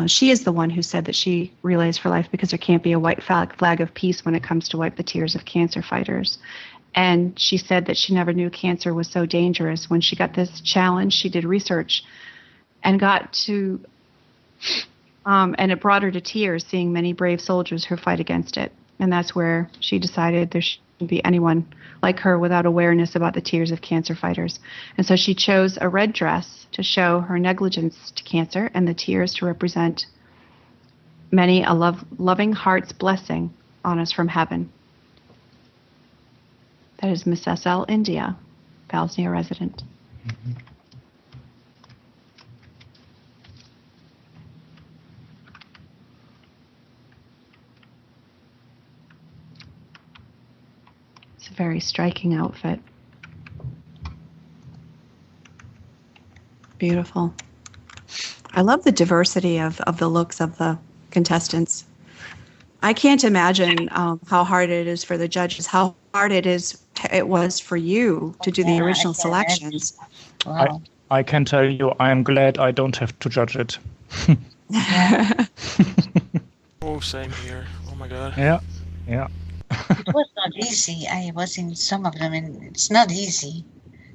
she is the one who said that she relays for life because there can't be a white flag of peace when it comes to wipe the tears of cancer fighters. And she said that she never knew cancer was so dangerous. When she got this challenge, she did research and got to... and it brought her to tears seeing many brave soldiers who fight against it. And that's where she decided there shouldn't be anyone like her without awareness about the tears of cancer fighters. And so she chose a red dress to show her negligence to cancer, and the tears to represent many a loving heart's blessing on us from heaven. That is Miss SL India, Valsnia resident. Mm-hmm. It's a very striking outfit. Beautiful. I love the diversity of the looks of the contestants. I can't imagine how hard it is for the judges, how hard it was for you to do the original selections. Wow. I can tell you, I am glad I don't have to judge it. Oh, same here. Oh my god. Yeah. It was not easy. I was in some of them, and it's not easy.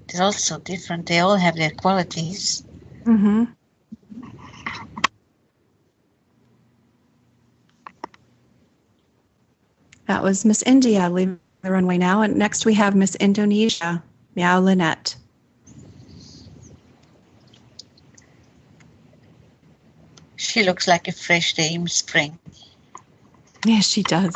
They're all so different. They all have their qualities. Mm-hmm. That was Miss India leaving the runway now. And next we have Miss Indonesia, Meow Lynette. She looks like a fresh day in spring. Yeah, she does.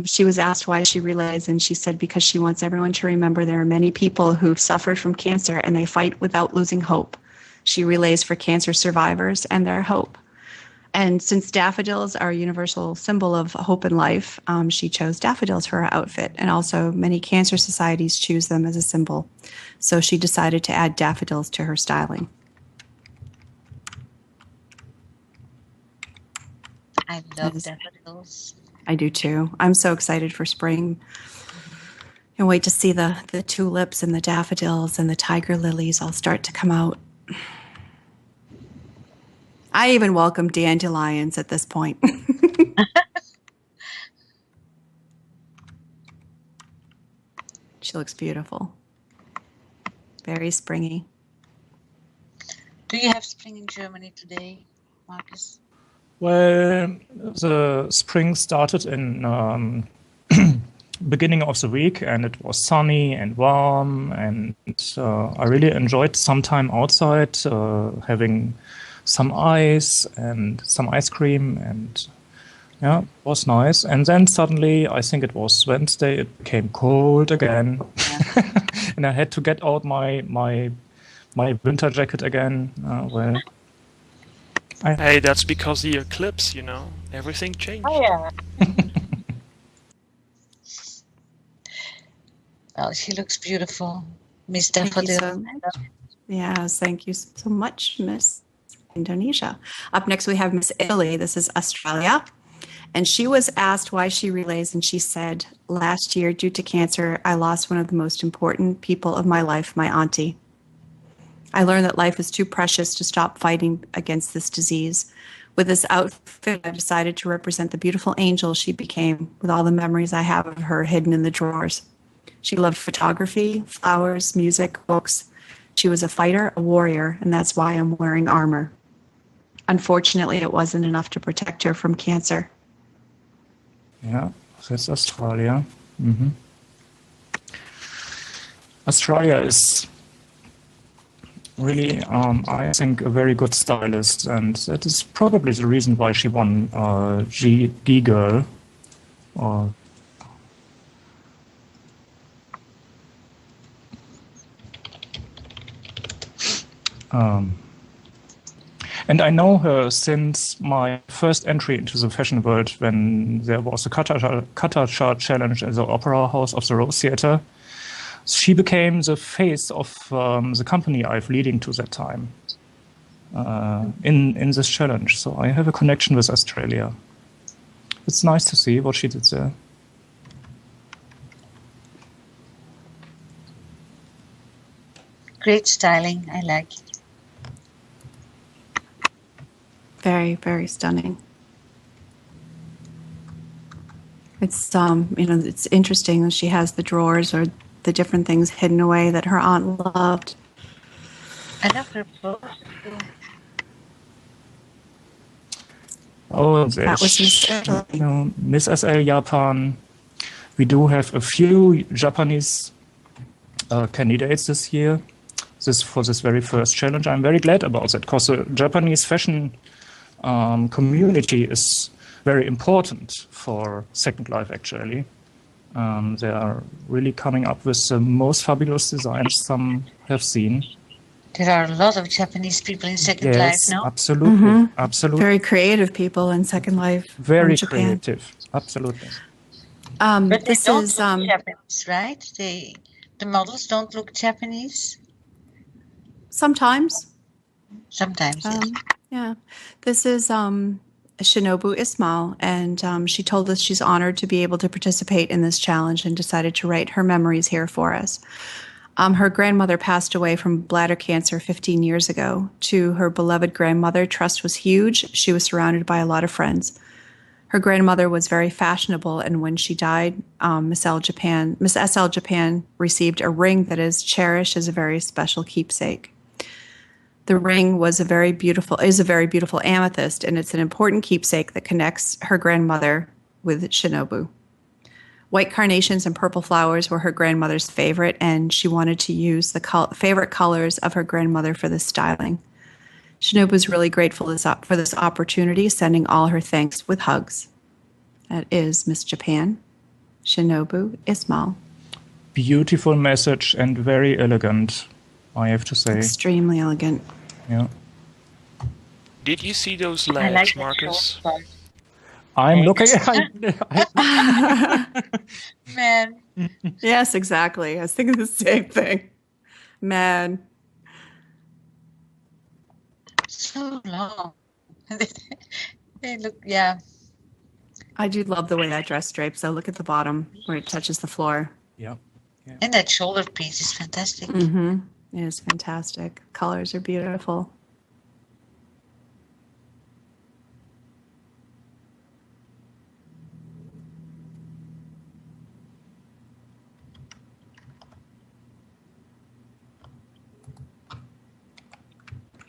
She was asked why she relays, and she said because she wants everyone to remember there are many people who've suffered from cancer and they fight without losing hope. She relays for cancer survivors and their hope. And since daffodils are a universal symbol of hope and life, she chose daffodils for her outfit. And also many cancer societies choose them as a symbol. So she decided to add daffodils to her styling. I love daffodils. I do too. I'm so excited for spring. And wait to see the tulips and the daffodils and the tiger lilies all start to come out. I even welcome dandelions at this point. She looks beautiful. Very springy. Do you have spring in Germany today, Marcus? Well, the spring started in beginning of the week, and it was sunny and warm, and I really enjoyed some time outside, having some ice and some ice cream, and yeah, it was nice. And then suddenly, I think it was Wednesday, it became cold again, and I had to get out my winter jacket again. Hey, that's because of the eclipse, you know. Everything changed. Oh, yeah. Well, she looks beautiful. Miss Daffodil. Yes, thank you so much, Miss Indonesia. Up next, we have Miss Italy. This is Australia. And she was asked why she relays, and she said, last year, due to cancer, I lost one of the most important people of my life, my auntie. I learned that life is too precious to stop fighting against this disease. With this outfit, I decided to represent the beautiful angel she became with all the memories I have of her hidden in the drawers. She loved photography, flowers, music, books. She was a fighter, a warrior, and that's why I'm wearing armor. Unfortunately, it wasn't enough to protect her from cancer. Yeah, that's Australia. Mm-hmm. Australia is really, I think, a very good stylist, and that is probably the reason why she won G-Girl. And I know her since my first entry into the fashion world, when there was a cutter chart challenge at the Opera House of the Rose Theatre. She became the face of the company I've leading to that time in this challenge. So I have a connection with Australia. It's nice to see what she did there. Great styling. I like it. Very, very stunning. It's it's interesting that she has the drawers or the different things hidden away that her aunt loved. I love her both. Oh, that was Miss SL Japan. We do have a few Japanese candidates this year. For this very first challenge. I'm very glad about that, because the Japanese fashion community is very important for Second Life, actually. They are really coming up with the most fabulous designs some have seen. There are a lot of Japanese people in Second Life, no? Absolutely. Mm-hmm. Absolutely. Very creative people in Second Life. Very Japan. creative. Absolutely. But this they don't is look Japanese, right? The models don't look Japanese? Sometimes. Sometimes, yes. Yeah. This is Shinobu Ismail, and she told us she's honored to be able to participate in this challenge and decided to write her memories here for us. Her grandmother passed away from bladder cancer 15 years ago. To her beloved grandmother, trust was huge. She was surrounded by a lot of friends. Her grandmother was very fashionable, and when she died, Miss SL Japan received a ring that is cherished as a very special keepsake. The ring is a very beautiful amethyst, and it's an important keepsake that connects her grandmother with Shinobu. White carnations and purple flowers were her grandmother's favorite, and she wanted to use the favorite colors of her grandmother for this styling. Shinobu's really grateful for this opportunity, sending all her thanks with hugs. That is Miss Japan, Shinobu Ismail. Beautiful message and very elegant, I have to say. Extremely elegant. Yeah. Did you see those legs, Marcus? I'm looking. Man. Yes, exactly. I was thinking the same thing. Man. So long. They look, yeah. I do love the way that dress drapes. So look at the bottom where it touches the floor. Yeah. And that shoulder piece is fantastic. Mm-hmm. It is fantastic. Colors are beautiful.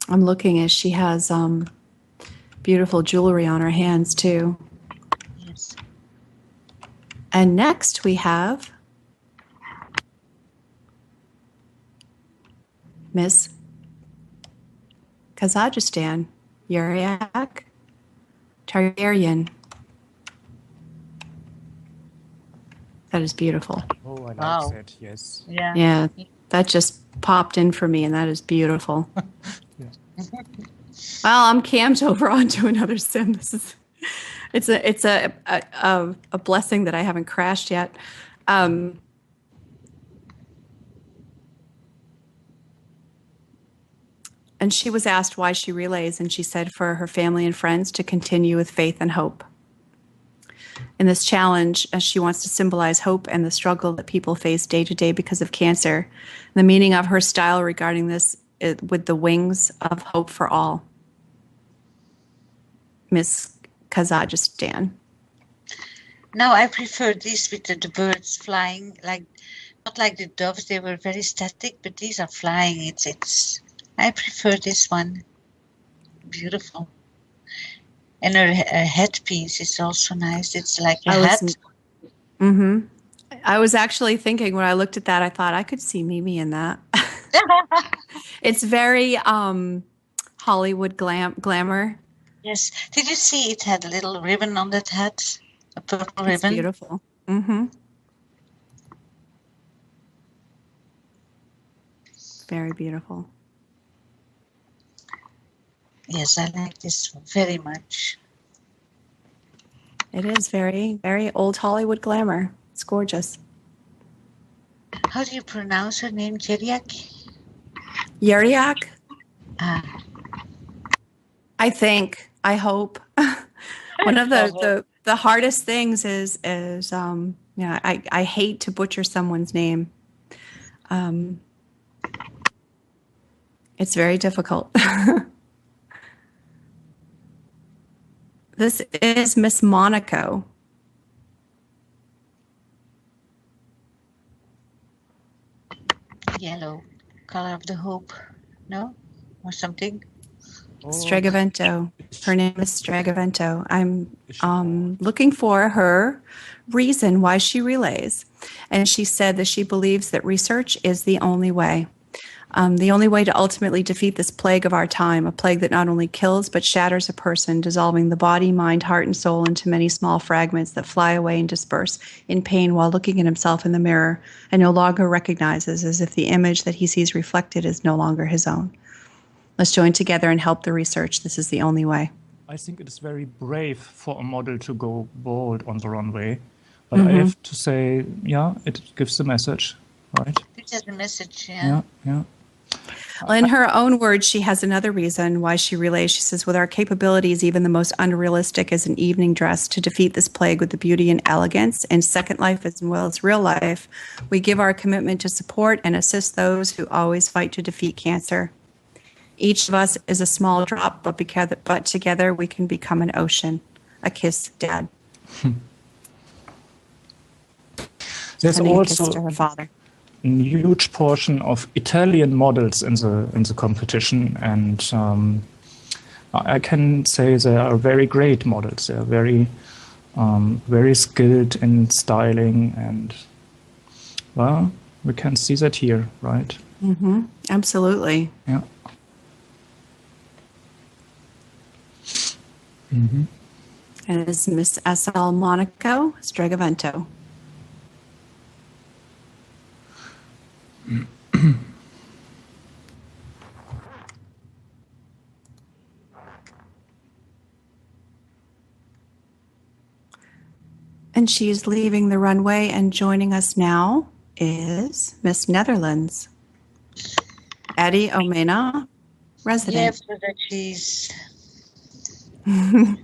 I'm looking as she has beautiful jewelry on her hands too. Yes. And next we have Miss Kazakhstan, Yuriak Targaryen. That is beautiful. Oh, I like Wow. that. Yes. Yeah. Yeah, that just popped in for me, and that is beautiful. Well, I'm camped over onto another sim. It's a blessing that I haven't crashed yet. And she was asked why she relays, and she said for her family and friends to continue with faith and hope. In this challenge, she wants to symbolize hope and the struggle that people face day to day because of cancer. The meaning of her style regarding this is with the wings of hope for all. Miss Kazakhstan. No, I prefer these with the birds flying, not like the doves. They were very static, but these are flying. It's. I prefer this one. Beautiful. And her headpiece is also nice. It's like a hat. Mm-hmm. I was actually thinking when I looked at that, I thought I could see Mimi in that. It's very Hollywood glamour. Yes. Did you see it had a little ribbon on that hat? A purple ribbon. Beautiful. Mm-hmm. Very beautiful. Yes, I like this one very much. It is very, very old Hollywood glamour. It's gorgeous. How do you pronounce her name? Jeriak? Yuriak? Ah. I think. I hope. One of the hardest things is I hate to butcher someone's name. It's very difficult. This is Miss Monaco. Yellow, color of the hope, no? Or something? Stregavento. Her name is Stregavento. I'm looking for her reason why she relays. And she said that she believes that research is the only way. The only way to ultimately defeat this plague of our time, a plague that not only kills but shatters a person, dissolving the body, mind, heart, and soul into many small fragments that fly away and disperse in pain while looking at himself in the mirror and no longer recognizes as if the image that he sees reflected is no longer his own. Let's join together and help the research. This is the only way. I think it is very brave for a model to go bold on the runway. But I have to say, yeah, it gives the message, right? It has the message, yeah. Yeah. Well, in her own words, she has another reason why she relays. She says, with our capabilities, even the most unrealistic as an evening dress, to defeat this plague with the beauty and elegance in Second Life as well as real life, we give our commitment to support and assist those who always fight to defeat cancer. Each of us is a small drop, but together we can become an ocean. A kiss, Dad. There's Sending also a kiss to her father. a huge portion of Italian models in the competition, and I can say they are very great models. They are very skilled in styling, and well, we can see that here, right? Mm-hmm. Absolutely. Yeah. Mm-hmm. And it is Miss SL Monaco Stregavento. And she's leaving the runway, and joining us now is Miss Netherlands, Addie Omena, resident. Yeah, that she's. Oh,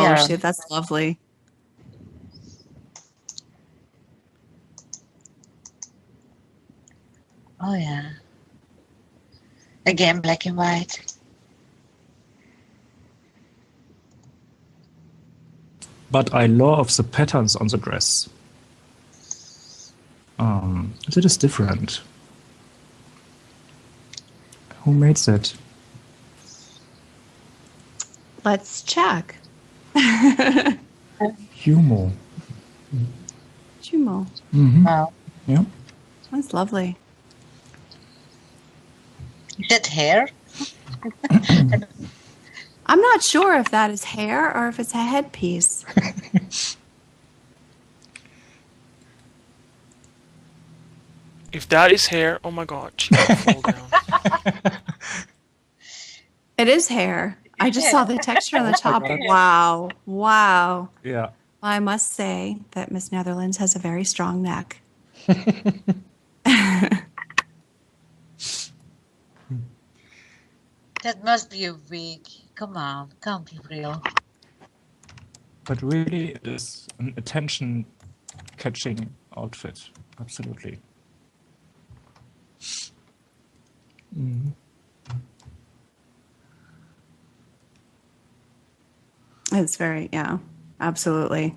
Yeah. shit, that's lovely. Oh yeah. Again, black and white. But I love the patterns on the dress. It is different. Who made that? Let's check. Humo. Jumo. Mm-hmm. Wow. Yeah. That's lovely. Is that hair? I'm not sure if that is hair or if it's a headpiece. If that is hair, oh my god, she will fall down. It is hair. I just saw the texture on the top. Wow. Wow. Yeah. I must say that Miss Netherlands has a very strong neck. That must be a wig. Come on, can't be real. But really, it is an attention-catching outfit. Absolutely. Mm-hmm. It's very, yeah, absolutely.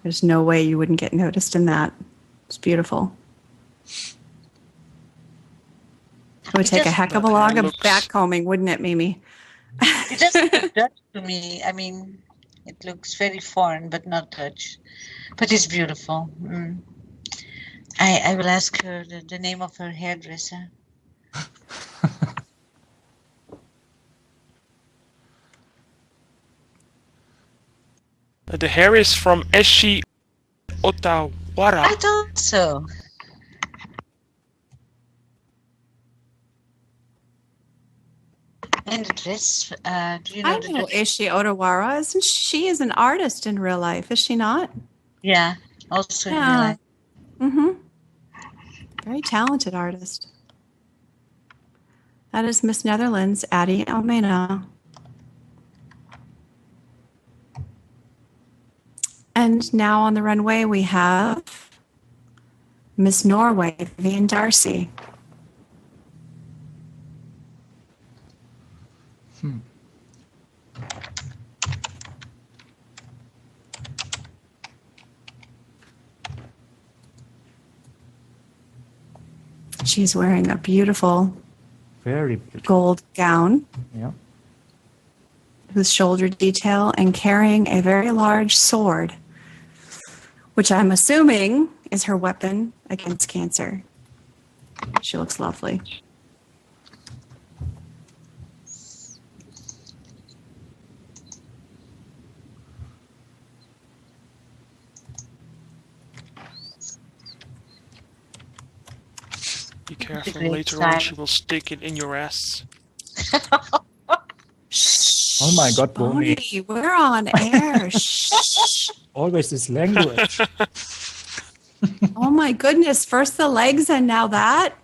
There's no way you wouldn't get noticed in that. It's beautiful. It would take a heck of a lot of backcombing, wouldn't it, Mimi? It doesn't look Dutch to me. I mean, it looks very foreign, but not Dutch. But it's beautiful. Mm. I will ask her the name of her hairdresser. The hair is from Eshi Otawara. I thought so. And the dress, do you know I the know dress? Ishi Otawara. Isn't she is an artist in real life, is she not? Yeah, also in real Yeah. life. Mm-hmm. Very talented artist. That is Miss Netherlands, Addie Almena. And now on the runway we have Miss Norway, Vivian Darcy. She's wearing a beautiful Very beautiful. gold gown Yeah. with shoulder detail and carrying a very large sword, which I'm assuming is her weapon against cancer. She looks lovely. Be careful, great later on sign. she will stick it in your ass. Oh my God, Bonnie. Bonnie, we're on air. Shh. Always this language. Oh my goodness. First the legs and now that.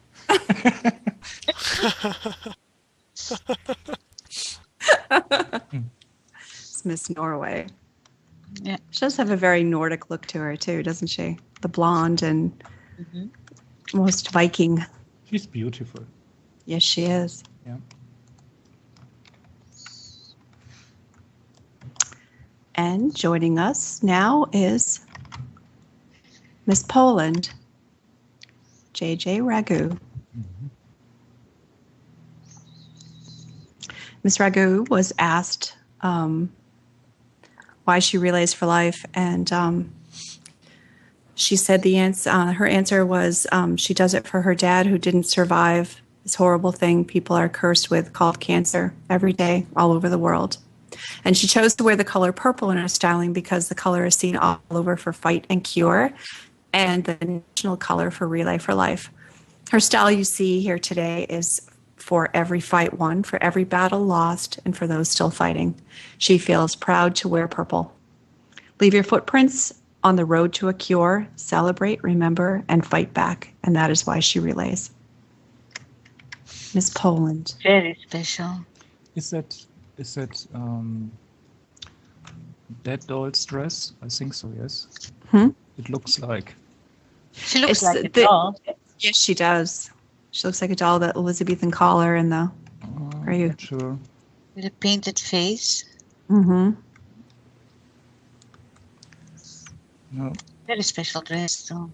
It's Miss Norway. Yeah. She does have a very Nordic look to her too, doesn't she? The blonde and most Viking. She's beautiful. Yes, she is. Yeah. And joining us now is Miss Poland, JJ Ragu. Miss Ragu was asked why she relays for life, and she said the answer. Her answer was she does it for her dad, who didn't survive this horrible thing people are cursed with called cancer every day all over the world. And she chose to wear the color purple in her styling because the color is seen all over for Fight and Cure and the national color for Relay for Life. Her style you see here today is for every fight won, for every battle lost, and for those still fighting. She feels proud to wear purple. Leave your footprints on the road to a cure, celebrate, remember, and fight back. And that is why she relays. Miss Poland. Very special. Is that that doll's dress? I think so, yes. It looks like. She looks like a doll. Yes, she does. She looks like a doll, the Elizabethan collar and the... Are you? Not sure. With a painted face. Mm-hmm. No. Very special dress, though.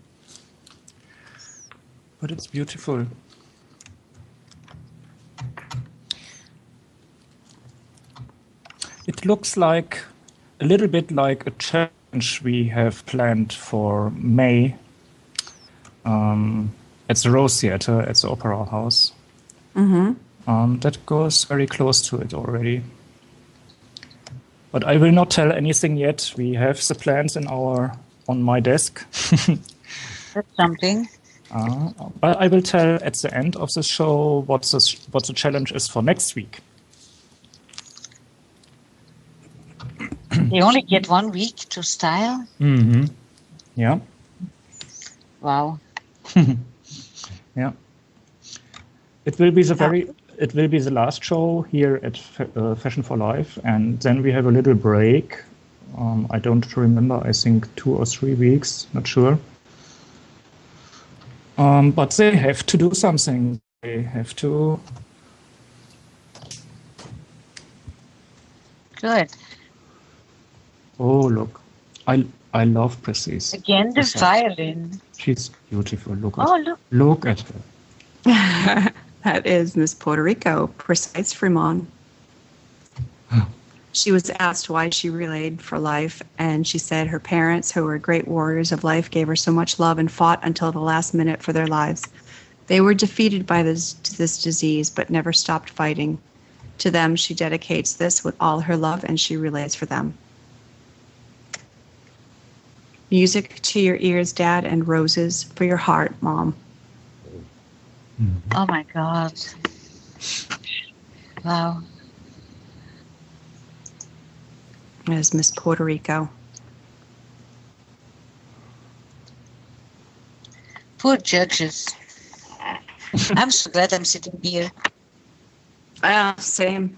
But it's beautiful. It looks like a little bit like a challenge we have planned for May at the Rose Theatre at the Opera House. Mm-hmm. That goes very close to it already. But I will not tell anything yet. We have the plans on my desk. That's something. But I will tell at the end of the show what the challenge is for next week. They only get 1 week to style? Mm-hmm. Yeah. Wow. Yeah. It will be the last show here at Fashion for Life, and then we have a little break. I don't remember, I think 2 or 3 weeks, not sure. But they have to do something. They have to... Good. Oh, look. I love Precis. Again, the violin. She's beautiful. Look at her. That is Miss Puerto Rico, Precise Fremont. She was asked why she relayed for life, and she said her parents, who were great warriors of life, gave her so much love and fought until the last minute for their lives. They were defeated by this disease, but never stopped fighting. To them, she dedicates this with all her love, and she relays for them. Music to your ears, Dad, and roses for your heart, Mom. Oh my God. Wow. There's Miss Puerto Rico. Poor judges. I'm so glad I'm sitting here. Same,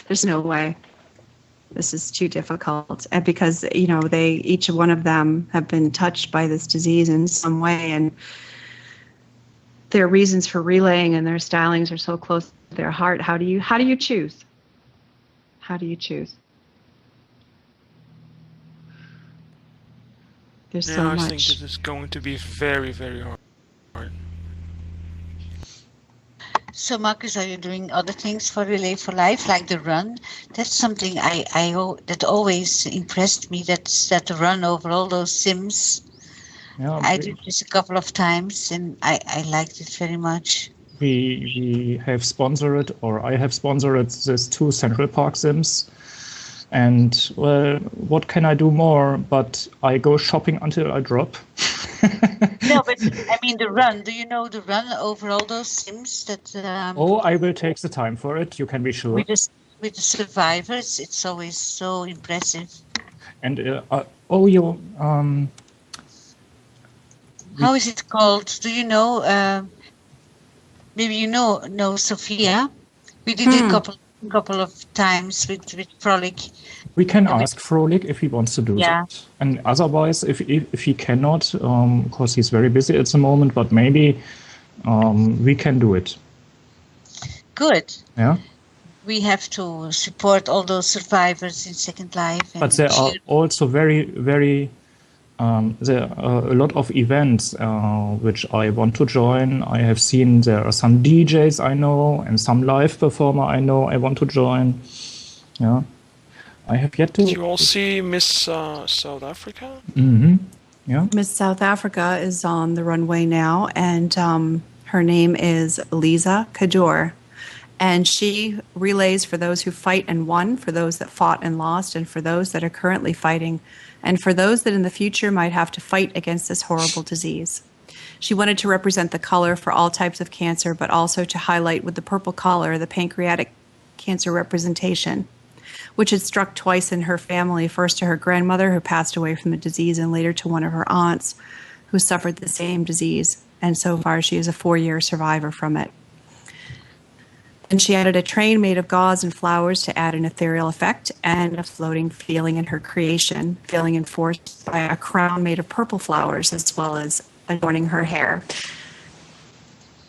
There's no way. This is too difficult. And because, each one of them have been touched by this disease in some way, and their reasons for relaying and their stylings are so close to their heart. How do you choose? How do you choose? There's so much. I think this is going to be very, very hard. So, Marcus, are you doing other things for Relay for Life, like the run? That's something that always impressed me. That's that run over all those sims. Yeah, I did this a couple of times, and I liked it very much. We have sponsored, or I have sponsored, these 2 Central Park sims. And, well, what can I do more? But I go shopping until I drop. No, but I mean the run. Do you know the run over all those sims? That. I will take the time for it. You can be sure. With the survivors, it's always so impressive. And how is it called? Do you know? Maybe you know Sofia. We did it a couple of times with Frolic. We can ask Frolic if he wants to do that. And otherwise, if he cannot, because he's very busy at the moment, but maybe we can do it. Good. Yeah. We have to support all those survivors in Second Life. But there are also very, very there are a lot of events which I want to join. I have seen there are some DJs I know and some live performer I know I want to join. Yeah. I have yet to... Did you all see Miss South Africa? Mm-hmm. Yeah. Miss South Africa is on the runway now, and her name is Lisa Kador. And she relays for those who fight and won, for those that fought and lost, and for those that are currently fighting, and for those that in the future might have to fight against this horrible disease. She wanted to represent the color for all types of cancer, but also to highlight with the purple color the pancreatic cancer representation, which had struck twice in her family, first to her grandmother who passed away from the disease, and later to one of her aunts who suffered the same disease. And so far she is a 4-year survivor from it. And she added a train made of gauze and flowers to add an ethereal effect and a floating feeling in her creation, feeling enforced by a crown made of purple flowers as well as adorning her hair.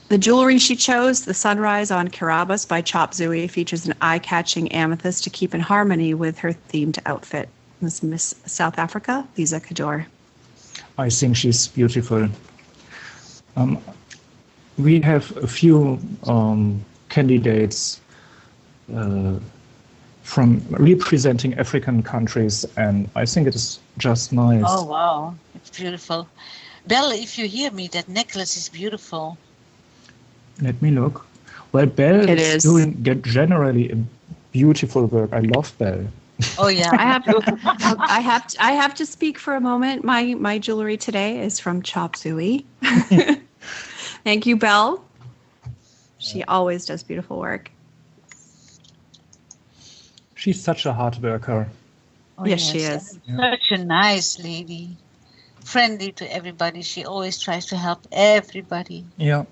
The jewelry she chose, the Sunrise on Kiribati by Chop Suey, features an eye-catching amethyst to keep in harmony with her themed outfit. This is Miss South Africa, Lisa Kador. I think she's beautiful. We have a few candidates from representing African countries, and I think it is just nice. Oh, wow. It's beautiful. Belle, if you hear me, that necklace is beautiful. Let me look. Well, Belle is doing generally a beautiful work. I love Belle. Oh, yeah. I have to speak for a moment. My jewelry today is from Chop Suey. Thank you, Belle. She always does beautiful work. She's such a hard worker. Oh, yes, she is. Such a nice lady. Friendly to everybody. She always tries to help everybody. Yeah.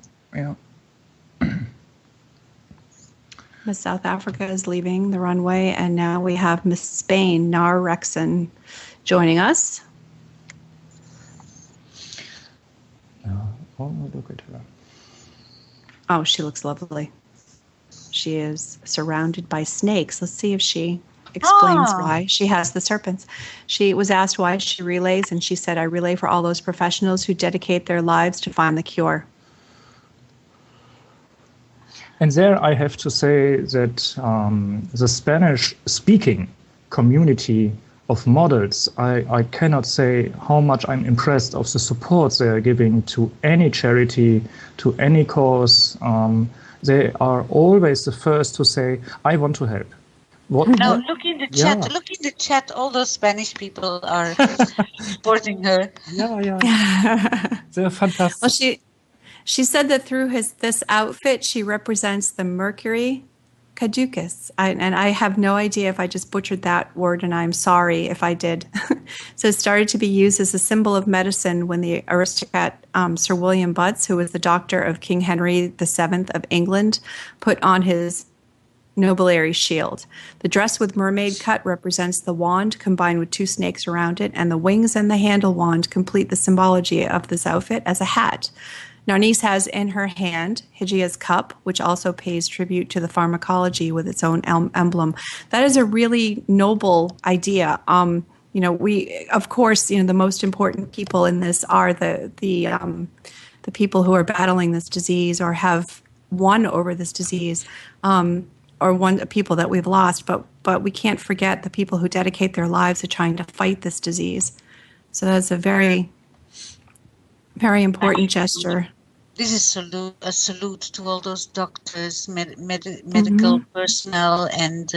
Miss South Africa is leaving the runway, and now we have Miss Spain, Nar Rexon, joining us. Oh, look at her. Oh, she looks lovely. She is surrounded by snakes. Let's see if she explains why she has the serpents. She was asked why she relays, and she said, I relay for all those professionals who dedicate their lives to find the cure. And there I have to say that the Spanish-speaking community of models, I cannot say how much I'm impressed of the support they are giving to any charity, to any cause. They are always the first to say, I want to help. Look in the chat. Yeah. Look in the chat. All those Spanish people are supporting her. Yeah. They're fantastic. Well, she said that through this outfit, she represents the Mercury caducus. And I have no idea if I just butchered that word, and I'm sorry if I did. So it started to be used as a symbol of medicine when the aristocrat Sir William Butts, who was the doctor of King Henry VII of England, put on his nobiliary shield. The dress with mermaid cut represents the wand combined with 2 snakes around it, and the wings and the handle wand complete the symbology of this outfit as a hat. Narnice has in her hand Hygia's cup, which also pays tribute to the pharmacology with its own emblem. That is a really noble idea. We, of course, the most important people in this are the people who are battling this disease or have won over this disease, or people that we've lost. But we can't forget the people who dedicate their lives to trying to fight this disease. So that's a very, very important gesture. This is a salute to all those doctors, medical personnel, and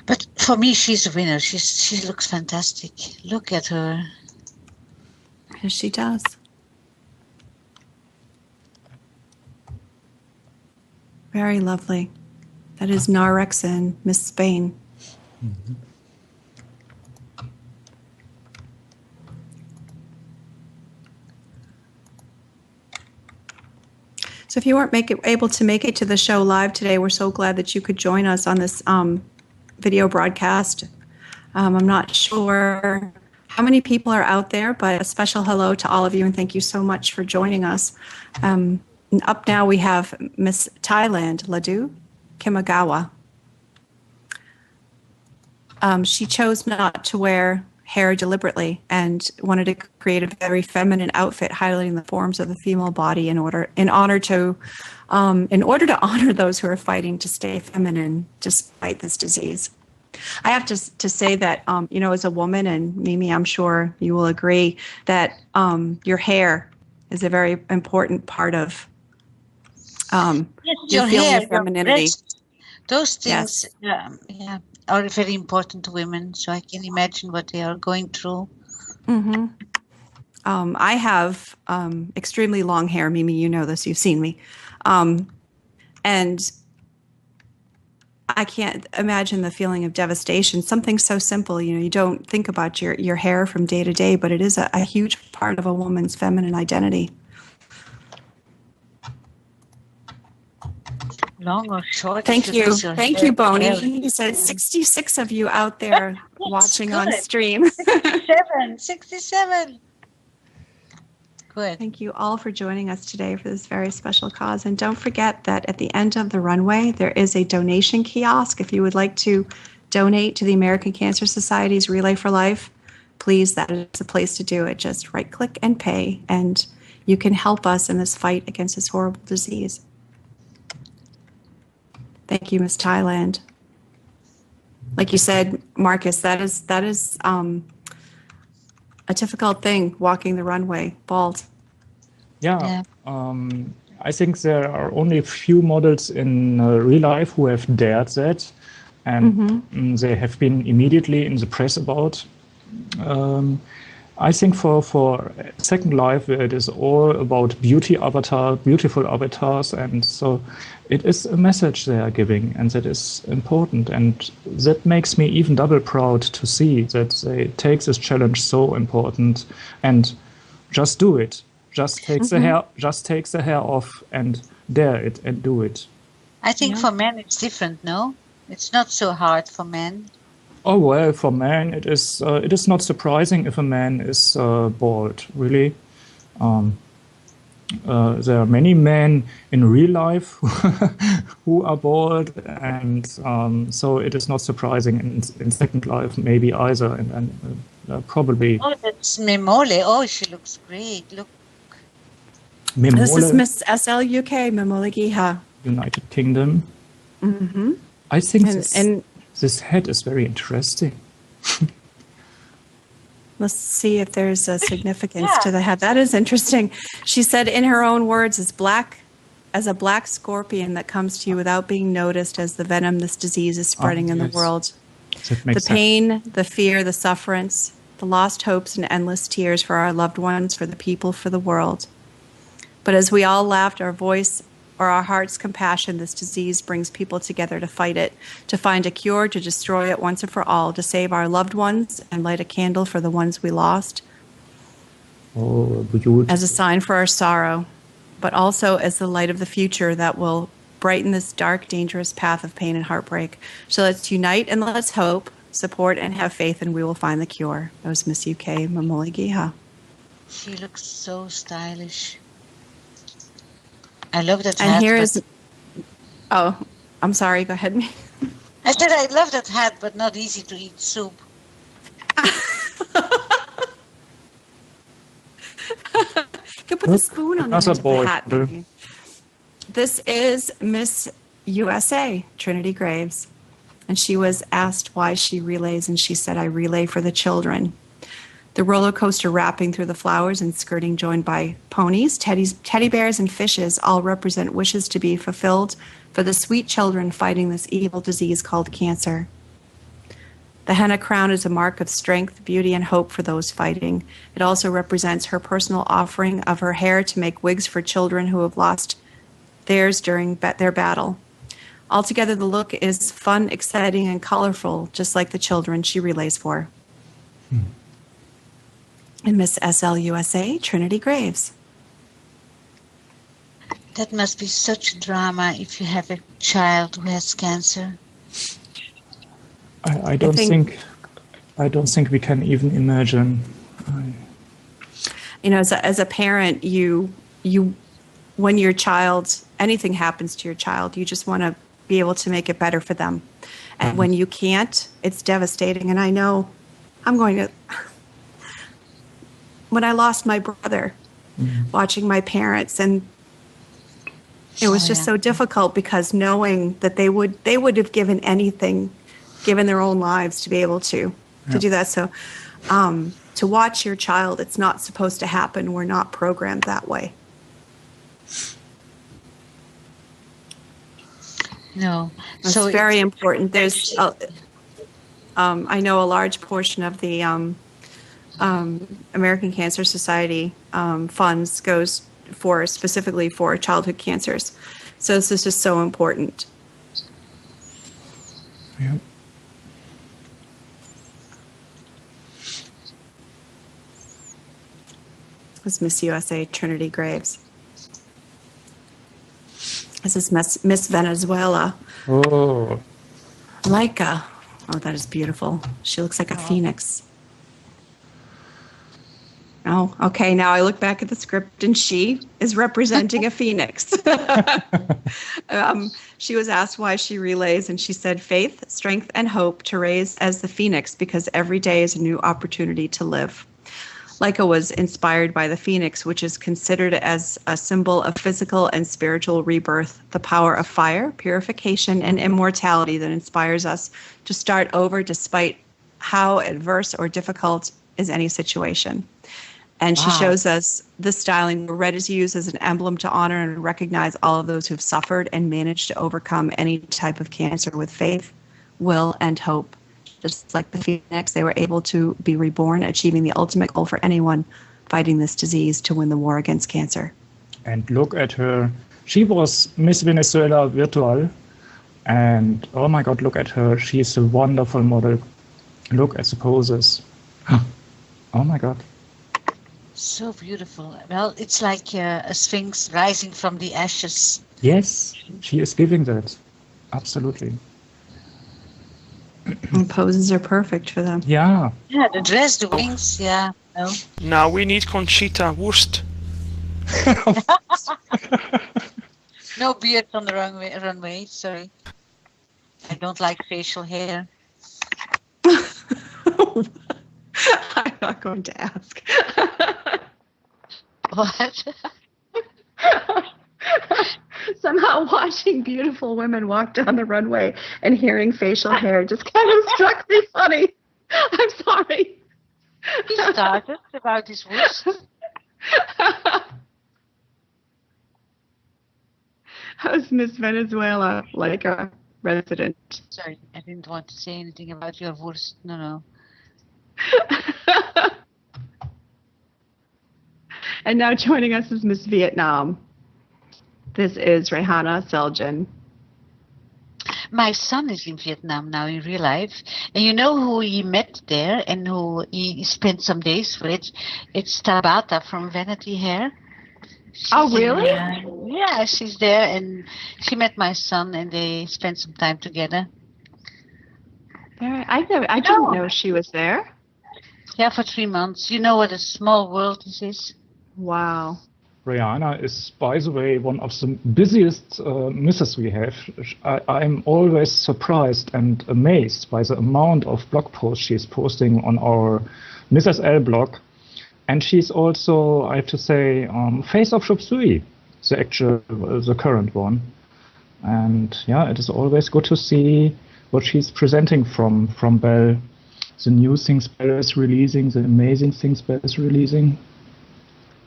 but for me, she's a winner. She looks fantastic. Look at her. Yes, she does. Very lovely. That is Narexen, Miss Spain. Mm-hmm. So if you weren't able to make it to the show live today, we're so glad that you could join us on this video broadcast. I'm not sure how many people are out there, but a special hello to all of you, and thank you so much for joining us. Up now we have Miss Thailand, Ladu Kimagawa. She chose not to wear hair deliberately and wanted to create a very feminine outfit highlighting the forms of the female body in order to honor those who are fighting to stay feminine despite this disease. I have to say that as a woman, and Mimi, I'm sure you will agree that your hair is a very important part of your your feeling hair, of your femininity. breasts, those things, Yes. yeah, are very important to women. So I can imagine what they are going through. Mm-hmm. I have extremely long hair. Mimi, you know this. You've seen me. And I can't imagine the feeling of devastation. Something so simple, you don't think about your hair from day to day, but it is a huge part of a woman's feminine identity. Long or short, if Thank you you. lose your Thank hair. you, Bonnie. You said 66 of you out there Yes, watching good. on stream. 67. Good. Thank you all for joining us today for this very special cause. And don't forget that at the end of the runway, there is a donation kiosk. If you would like to donate to the American Cancer Society's Relay for Life, please, that is the place to do it. Just right click and pay, and you can help us in this fight against this horrible disease. Thank you, Ms. Thailand. Like you said, Marcus, that is a difficult thing, walking the runway bald. Yeah. I think there are only a few models in real life who have dared that, and they have been immediately in the press about. I think for Second Life, it is all about beautiful avatars, and so it is a message they are giving, and that is important, and that makes me even double proud to see that they take this challenge so important and just do it. Just take the hair off and dare it and do it. I think for men it's different, no? It's not so hard for men. Oh well, for men it is not surprising if a man is bald. Really, there are many men in real life who are bald, and so it is not surprising in Second Life maybe either, and probably. Oh, that's Memole. Oh, she looks great. Look. Memole, this is Miss SL UK, Memole Giha. United Kingdom. Mm-hmm. I think this head is very interesting. Let's see if there's a significance to the head. That is interesting. She said in her own words, as a black scorpion that comes to you without being noticed as the venom this disease is spreading in the world. The pain, the fear, the sufferance, the lost hopes and endless tears for our loved ones, for the people, for the world. But as we all laughed, our voice or our heart's compassion, this disease brings people together to fight it, to find a cure, to destroy it once and for all, to save our loved ones and light a candle for the ones we lost. Oh, beautiful. As a sign for our sorrow, but also as the light of the future that will brighten this dark, dangerous path of pain and heartbreak. So let's unite and let's hope, support, and have faith, and we will find the cure. That was Miss UK, Mamoli Giha. She looks so stylish. I love that and hat. And here is... Oh, I'm sorry. Go ahead. I said I love that hat, but not easy to eat soup. You can put the spoon on the end of the hat. This is Miss USA, Trinity Graves. And she was asked why she relays, and she said, I relay for the children. The roller coaster wrapping through the flowers and skirting joined by ponies, teddy bears, and fishes all represent wishes to be fulfilled for the sweet children fighting this evil disease called cancer. The henna crown is a mark of strength, beauty, and hope for those fighting. It also represents her personal offering of her hair to make wigs for children who have lost theirs during their battle. Altogether, the look is fun, exciting, and colorful, just like the children she relays for. And Miss SL USA, Trinity Graves. That must be such a drama if you have a child who has cancer. I don't think we can even imagine. You know, as a parent, you when your child, anything happens to your child, you just want to be able to make it better for them. And when you can't, it's devastating. And I know when I lost my brother, watching my parents, and it was just so difficult because knowing that they would have given anything, given their own lives to be able to do that. So to watch your child, it's not supposed to happen. We're not programmed that way. No. It's So very important. There's, I know a large portion of the American Cancer Society funds goes for specifically for childhood cancers. So this is just so important. Yeah. This is Miss USA Trinity Graves. This is Miss Venezuela. Oh. Laika. Oh, that is beautiful. She looks like a phoenix. Oh, okay. Now I look back at the script and she is representing a phoenix. She was asked why she relays and she said, faith, strength, and hope to raise as the phoenix because every day is a new opportunity to live. Laika was inspired by the phoenix, which is considered as a symbol of physical and spiritual rebirth, the power of fire, purification, and immortality that inspires us to start over despite how adverse or difficult is any situation. And she shows us this styling red is used as an emblem to honor and recognize all of those who've suffered and managed to overcome any type of cancer with faith, will, and hope. Just like the phoenix, they were able to be reborn, achieving the ultimate goal for anyone fighting this disease to win the war against cancer. And look at her. She was Miss Venezuela Virtual. And oh my God, look at her. She's a wonderful model. Look at the poses. Oh my God. so beautiful. Well, it's like a sphinx rising from the ashes. Yes, she is giving that. Absolutely. And poses are perfect for them. Yeah. Yeah, the dress, the wings, yeah. No. Now we need Conchita Wurst. No beard on the runway, sorry. I don't like facial hair. I'm not going to ask. What? Somehow watching beautiful women walk down the runway and hearing facial hair just kind of struck me funny. I'm sorry. He started about his worst. How's Miss Venezuela like a resident? Sorry, I didn't want to say anything about your worst. No. And now joining us is Miss Vietnam. This is Rehana Seljan. My son is in Vietnam now in real life. And you know who he met there and who he spent some days with? It's Tabata from Vanity Hair. Oh, really? Yeah, she's there and she met my son and they spent some time together. I didn't know she was there. Yeah, for 3 months. You know what a small world this is? Wow. Rihanna is, by the way, one of the busiest misses we have. I'm always surprised and amazed by the amount of blog posts she's posting on our Mrs. L blog. And she's also, I have to say, face of Chop Suey, the current one. And yeah, it is always good to see what she's presenting from Belle. The new things Belle is releasing, the amazing things Belle is releasing.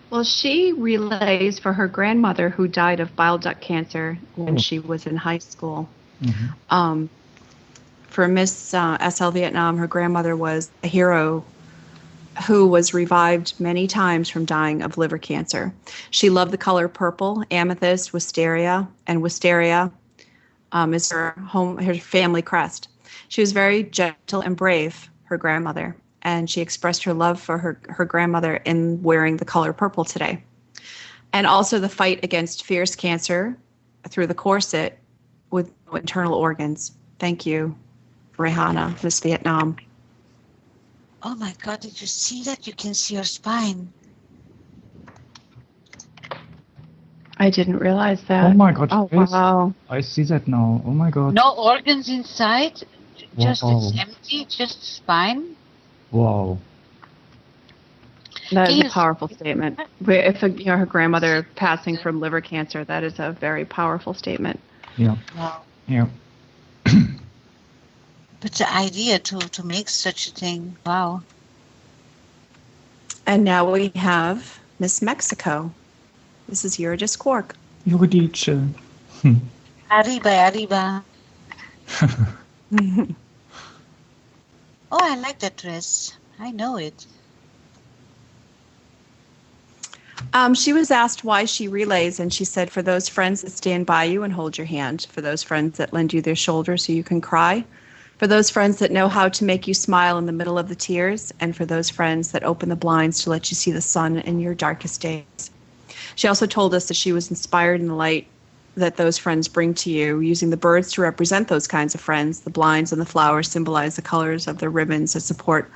Well, she relays for her grandmother who died of bile duct cancer when she was in high school. Mm-hmm. For Miss SL Vietnam, her grandmother was a hero who was revived many times from dying of liver cancer. She loved the color purple, amethyst, wisteria, and wisteria is her family crest. She was very gentle and brave, her grandmother, and she expressed her love for her grandmother in wearing the color purple today. And also the fight against fierce cancer through the corset with internal organs. Thank you, Rehana, Miss Vietnam. Oh my God, did you see that? You can see her spine. I didn't realize that. Oh my God. Oh, yes. wow. I see that now. Oh my God. No organs inside, just Wow. it's empty, just spine. Wow. That is a Yes. powerful statement. If her grandmother passing from liver cancer, that is a very powerful statement. Yeah. Wow. Yeah. But the idea to make such a thing, wow. And now we have Miss Mexico. This is Eurydice Quark. Eurydice. Arriba. Oh, I like that dress. I know it. She was asked why she relays, and she said, for those friends that stand by you and hold your hand, for those friends that lend you their shoulder so you can cry, for those friends that know how to make you smile in the middle of the tears, and for those friends that open the blinds to let you see the sun in your darkest days. She also told us that she was inspired in the light that those friends bring to you, using the birds to represent those kinds of friends. The blinds and the flowers symbolize the colors of the ribbons that support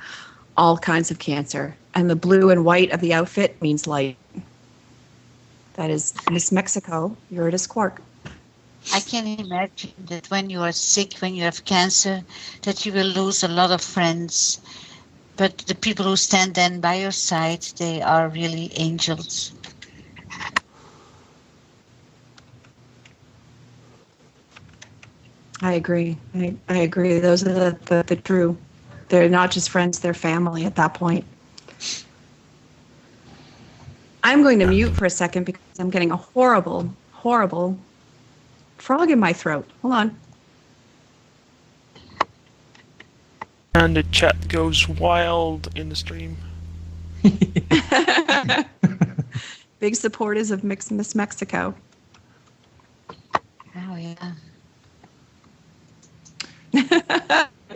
all kinds of cancer. And the blue and white of the outfit means light. That is Miss Mexico, Eurydice Quark. I can imagine that when you are sick, when you have cancer, that you will lose a lot of friends. But the people who stand then by your side, they are really angels. I agree. I agree. Those are the true. They're not just friends, they're family at that point. I'm going to mute for a second because I'm getting a horrible, horrible frog in my throat. Hold on. And the chat goes wild in the stream. Big supporters of Miss Mexico. Oh, yeah.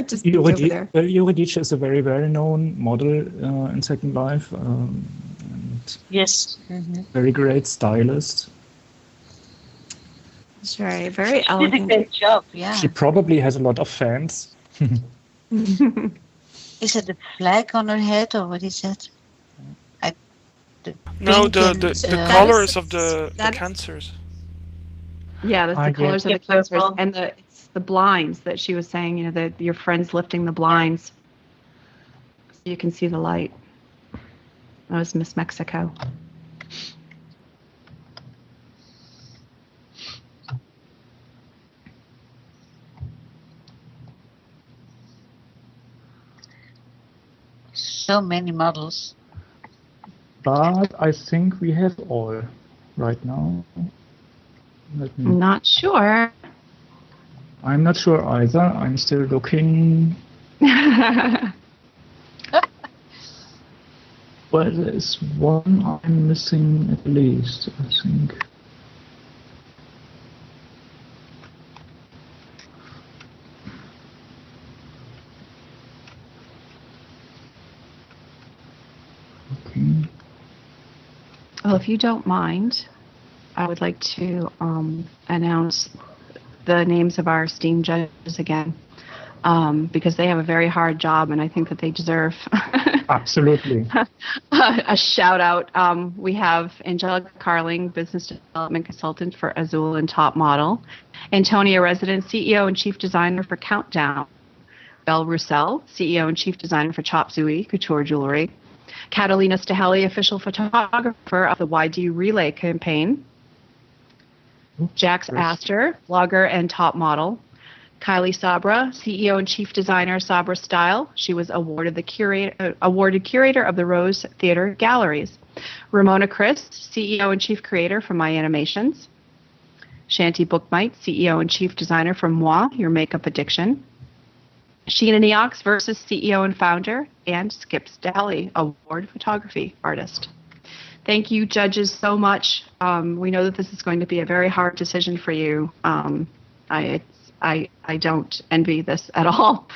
Just over there. Diage is a very well-known model in Second Life. Yes. Very great stylist. It's very She elegant. did a great job, yeah. She probably has a lot of fans. Is it a flag on her head or what is that? No, the colors of the that's- cancers. Yeah, that's the Yeah. colors of the Yeah, cancers. purple. And it's the blinds that she was saying, you know, that your friends lifting the blinds so you can see the light. That was Miss Mexico. So many models. But I think we have all right now. I'm not sure. I'm not sure either. I'm still looking. Well, there's one I'm missing at least, I think. Okay. Well, if you don't mind, I would like to announce the names of our esteemed judges again, because they have a very hard job, and I think that they deserve Absolutely. a shout out. We have Angelica Carling, Business Development Consultant for Azul and Top Model, Antonia Resident, CEO and Chief Designer for Countdown, Belle Roussel, CEO and Chief Designer for Chop Suey Couture Jewelry, Catalina Stahelli, Official Photographer of the YD Relay campaign, Jax Astor, blogger and top model, Kylie Sabra, CEO and Chief Designer, Sabra Style. She was awarded curator of the Rose Theater Galleries. Ramona Chris, CEO and Chief Creator for My Animations. Shanti Bookmite, CEO and Chief Designer for Moi, Your Makeup Addiction. Sheena Neox versus CEO and Founder, and Skip Stally, Award Photography Artist. Thank you, judges, so much. We know that this is going to be a very hard decision for you. I don't envy this at all.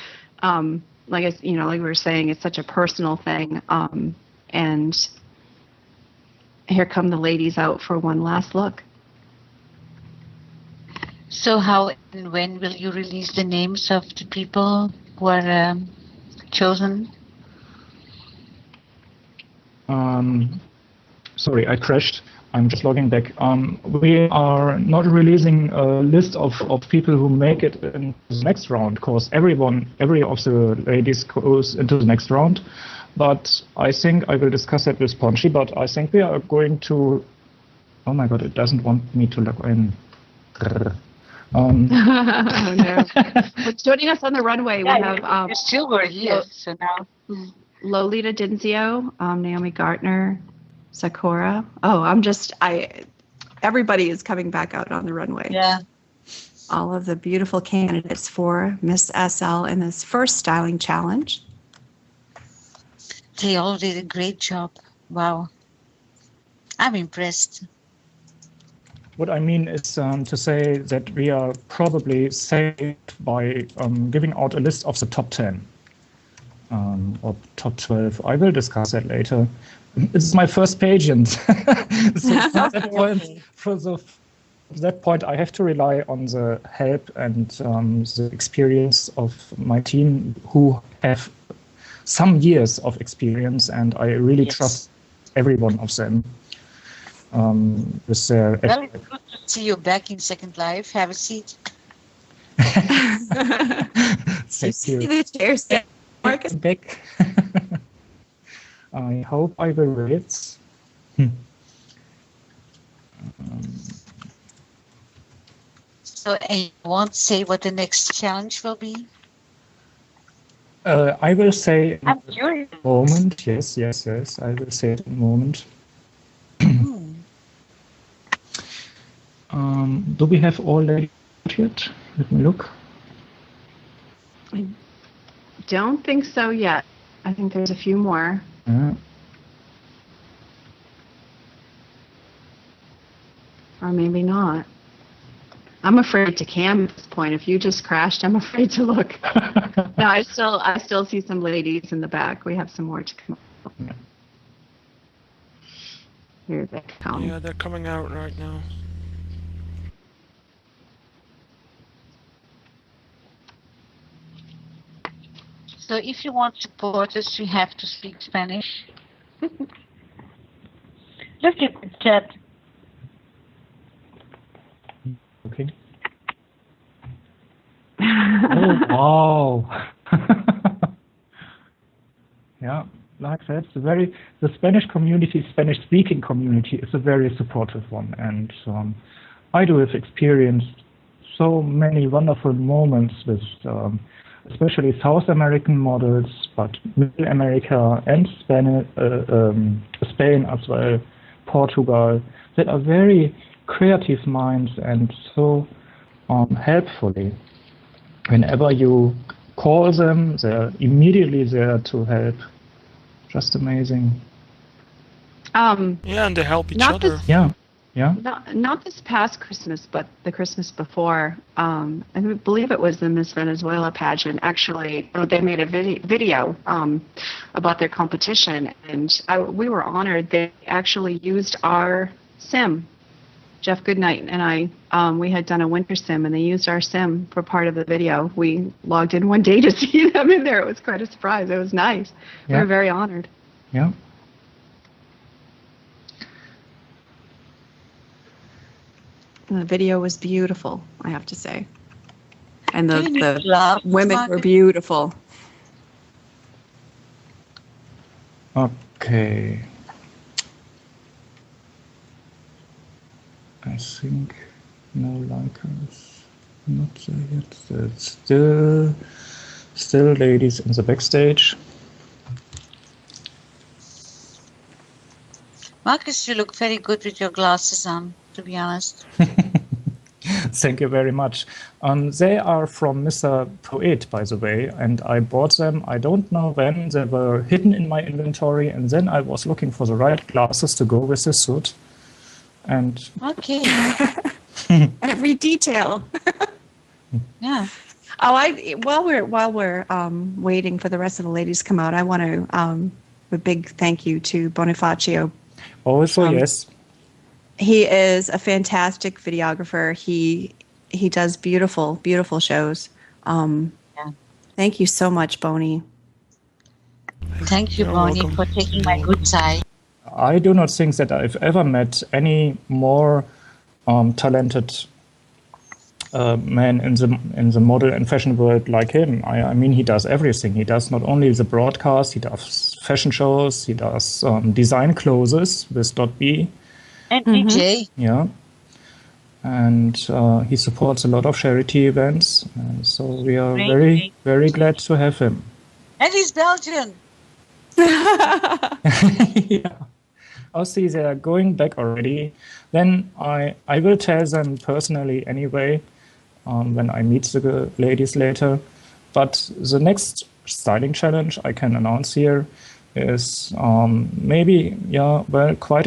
Like we were saying, it's such a personal thing. And here come the ladies out for one last look. So how and when will you release the names of the people who are chosen? Sorry, I crashed. I'm just logging back. We are not releasing a list of people who make it in the next round, because every of the ladies goes into the next round. But I think I will discuss that with Ponchi, but I think we are going to... Oh my god, it doesn't want me to log in. Oh, no. But joining us on the runway, we have you still were here, so now. Lolita Dinzio, Naomi Gartner, Sakura. Oh, everybody is coming back out on the runway. Yeah. all of the beautiful candidates for Miss SL in this first styling challenge. They all did a great job. Wow. I'm impressed. What I mean is to say that we are probably saved by giving out a list of the top 10 or top 12. I will discuss that later. This is my first pageant. So at that point, I have to rely on the help and the experience of my team, who have some years of experience, and I really trust every one of them. With their well, it's good to see you back in Second Life. Have a seat. You see the chairs, Marcus? Back. I hope I will wait. So, and you won't say what the next challenge will be? I will say in I'm curious. a moment. Yes. I will say it in a moment. Do we have all ladies yet? Let me look. I don't think so yet. I think there's a few more. Or maybe not. I'm afraid to cam at this point. If you just crashed, I'm afraid to look. No, I still see some ladies in the back. We have some more to come up. Here they come. Yeah, they're coming out right now. So if you want supporters, you have to speak Spanish. Look at the chat. Okay. Oh, wow. Yeah, like that. The Spanish community, Spanish-speaking community, is a very supportive one, and I do have experienced so many wonderful moments with, especially South American models, but Middle America and Spain as well, Portugal, that are very creative minds and so helpfully. Whenever you call them, they're immediately there to help. Just amazing. Yeah, and they help each other. Yeah. Not this past Christmas, but the Christmas before. I believe it was the Miss Venezuela pageant. Actually, they made a video about their competition, and we were honored. They actually used our sim. Jeff Goodnight and I, we had done a winter sim, and they used our sim for part of the video. We logged in one day to see them in there. It was quite a surprise. It was nice. Yeah. We were very honored. Yeah. And the video was beautiful, I have to say. And the women were Marcus? beautiful. Okay. I think no likers. Not there yet. There's still ladies in the backstage. Marcus, you look very good with your glasses on, to be honest. Thank you very much. They are from Mr. Poet, by the way, and I bought them. I don't know when. They were hidden in my inventory, and then I was looking for the right glasses to go with the suit. And Okay. Every detail. Yeah. While we're waiting for the rest of the ladies to come out, I want to a big thank you to Bonifacio. also, yes. He is a fantastic videographer. He does beautiful, beautiful shows. Thank you so much, Bonnie. Thank you, You're Bonnie, welcome. for taking my good side. I do not think that I've ever met any more talented man in the model and fashion world like him. I mean, he does everything. He does not only the broadcast, he does fashion shows, he does design clothes with .b. And DJ. Yeah. And he supports a lot of charity events. So we are very, very glad to have him. And he's Belgian. Yeah. Oh, see, they are going back already. Then I will tell them personally anyway. when I meet the ladies later. But the next styling challenge I can announce here is quite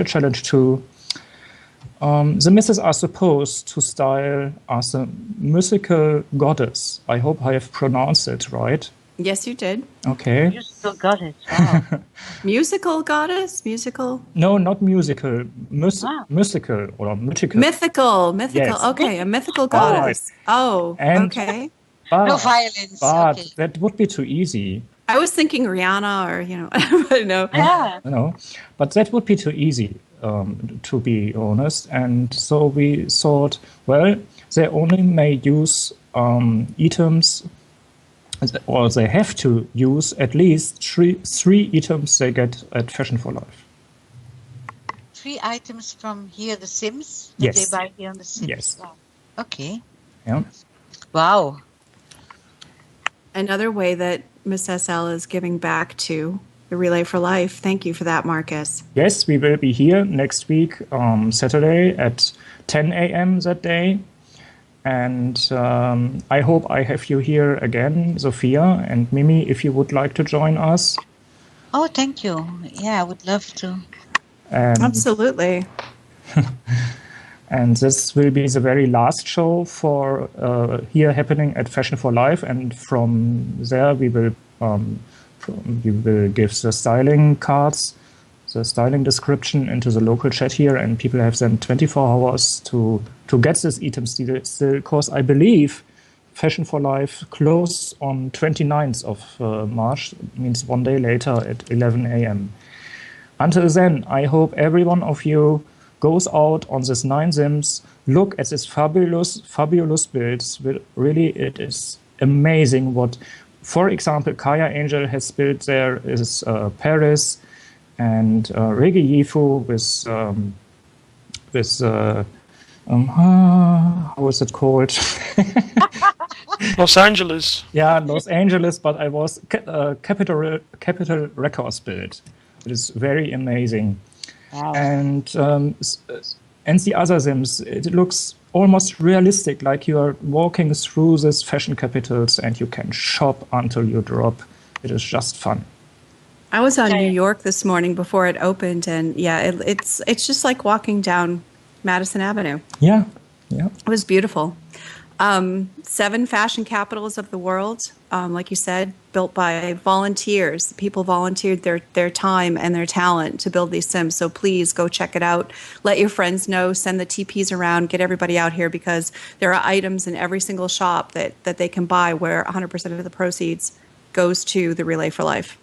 a challenge too. The misses are supposed to style as a musical goddess. I hope I have pronounced it right. Yes, you did. Okay. Musical goddess. Wow. Musical goddess? Musical? No, not musical. Musical or mythical. Mythical. Yes. Okay, a mythical goddess. Right. Oh, And okay. No violence. But Okay. that would be too easy. I was thinking Rihanna or, I don't know. Yeah. No, but that would be too easy, to be honest. And so we thought, well, they only may use items, or they have to use at least three items they get at Fashion for Life. 3 items from here, the Sims? Yes. That they buy here on the Sims? Yes. Wow. Okay. Yeah. Wow. Another way that Miss SL is giving back to the Relay for Life. Thank you for that, Marcus. Yes, we will be here next week, Saturday at 10 a.m. that day. And I hope I have you here again, Sofia and Mimi, if you would like to join us. Oh, thank you. Yeah, I would love to. Absolutely. And this will be the very last show for here happening at Fashion for Life. And from there, we will give the styling cards, the styling description into the local chat here, and people have then 24 hours to get this items still, because I believe Fashion for Life closed on 29th of March, means one day later at 11 a.m. Until then, I hope every one of you goes out on this 9 Sims, look at this fabulous builds. Really, it is amazing what, for example, Kaya Angel has built there is Paris, and Regi Yifu with how is it called? Los Angeles. Yeah, Los Angeles, but I was Capital Records build. It is very amazing. Wow. And the other Sims, it looks almost realistic, like you are walking through these fashion capitals and you can shop until you drop. It is just fun. I was on New York this morning before it opened, and yeah, it's just like walking down Madison Avenue. Yeah. It was beautiful. 7 fashion capitals of the world, like you said, built by volunteers. People volunteered their time and their talent to build these Sims. So please go check it out. Let your friends know. Send the TPs around. Get everybody out here, because there are items in every single shop that they can buy where 100% of the proceeds goes to the Relay for Life.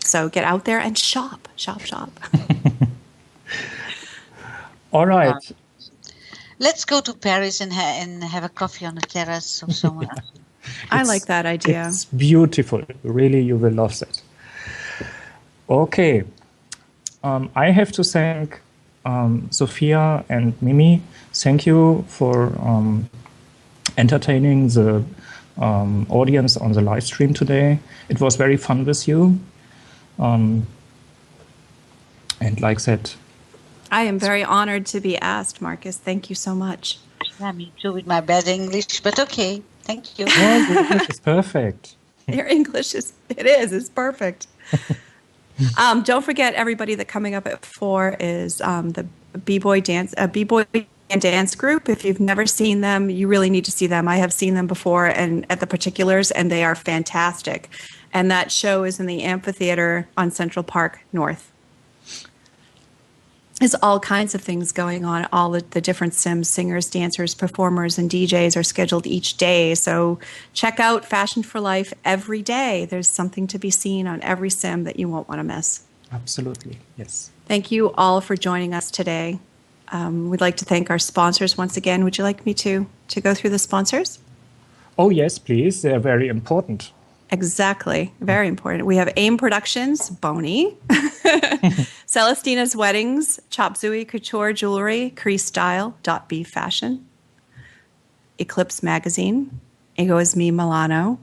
So get out there and shop. All right. Let's go to Paris and have a coffee on the terrace or somewhere. I like that idea. It's beautiful. Really, you will love that. Okay. I have to thank Sofia and Mimi. Thank you for entertaining the audience on the live stream today. It was very fun with you. And like that, I am very honored to be asked, Marcus. Thank you so much. Yeah, me too, with my bad English, but okay. Thank you. Oh, your English is perfect. Your English is perfect. Don't forget, everybody, that coming up at 4 is the B-Boy and dance group. If you've never seen them, you really need to see them. I have seen them before and at the particulars, and they are fantastic. And that show is in the amphitheater on Central Park North. There's all kinds of things going on. All the different Sims, singers, dancers, performers, and DJs are scheduled each day. So check out Fashion for Life every day. There's something to be seen on every Sim that you won't want to miss. Absolutely, yes. Thank you all for joining us today. We'd like to thank our sponsors once again. Would you like me to go through the sponsors? Oh, yes, please. They're very important. Exactly. Very important. We have AIM Productions, Boney, Celestina's Weddings, Chop Suey Couture Jewelry, Cree Style, .B Fashion, Eclipse Magazine, Ego is Me Milano,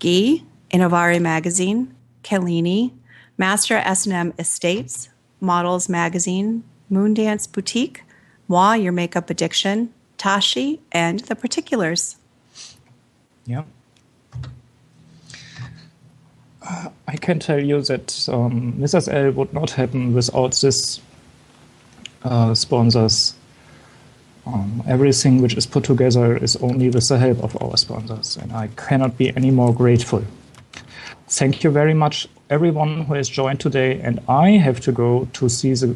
Guy, Innovari Magazine, Kellini, Master S&M Estates, Models Magazine, Moondance Boutique, Moi, Your Makeup Addiction, Tashi, and the particulars. Yeah. I can tell you that Mrs. L would not happen without this sponsors. Everything which is put together is only with the help of our sponsors, and I cannot be any more grateful. Thank you very much, everyone who has joined today, and I have to go to see the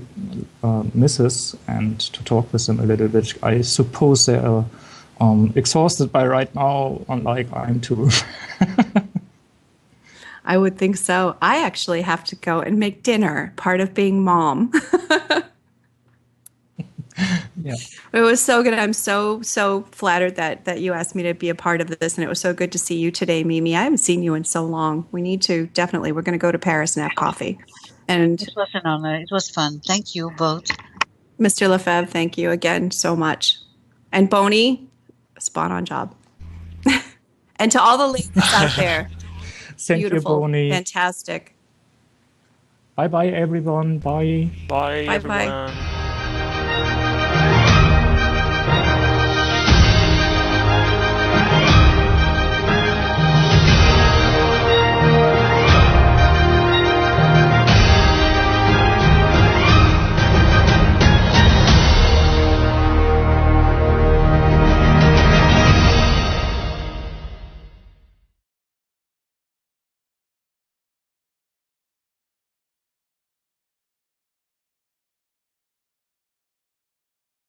missus and to talk with them a little bit. I suppose they are exhausted by right now, unlike I'm too. I would think so. I actually have to go and make dinner, part of being mom. Yeah. It was so good. I'm so flattered that you asked me to be a part of this, and it was so good to see you today, Mimi. I haven't seen you in so long. We need to definitely. We're going to go to Paris and have coffee. And it was an honor. It was fun. Thank you both. Mr. Lefevre, thank you again so much. And Boney, spot on job. And to all the ladies out there, Thank beautiful, you, Boney. fantastic. Bye bye, everyone. Bye. Bye, Bye-bye. everyone.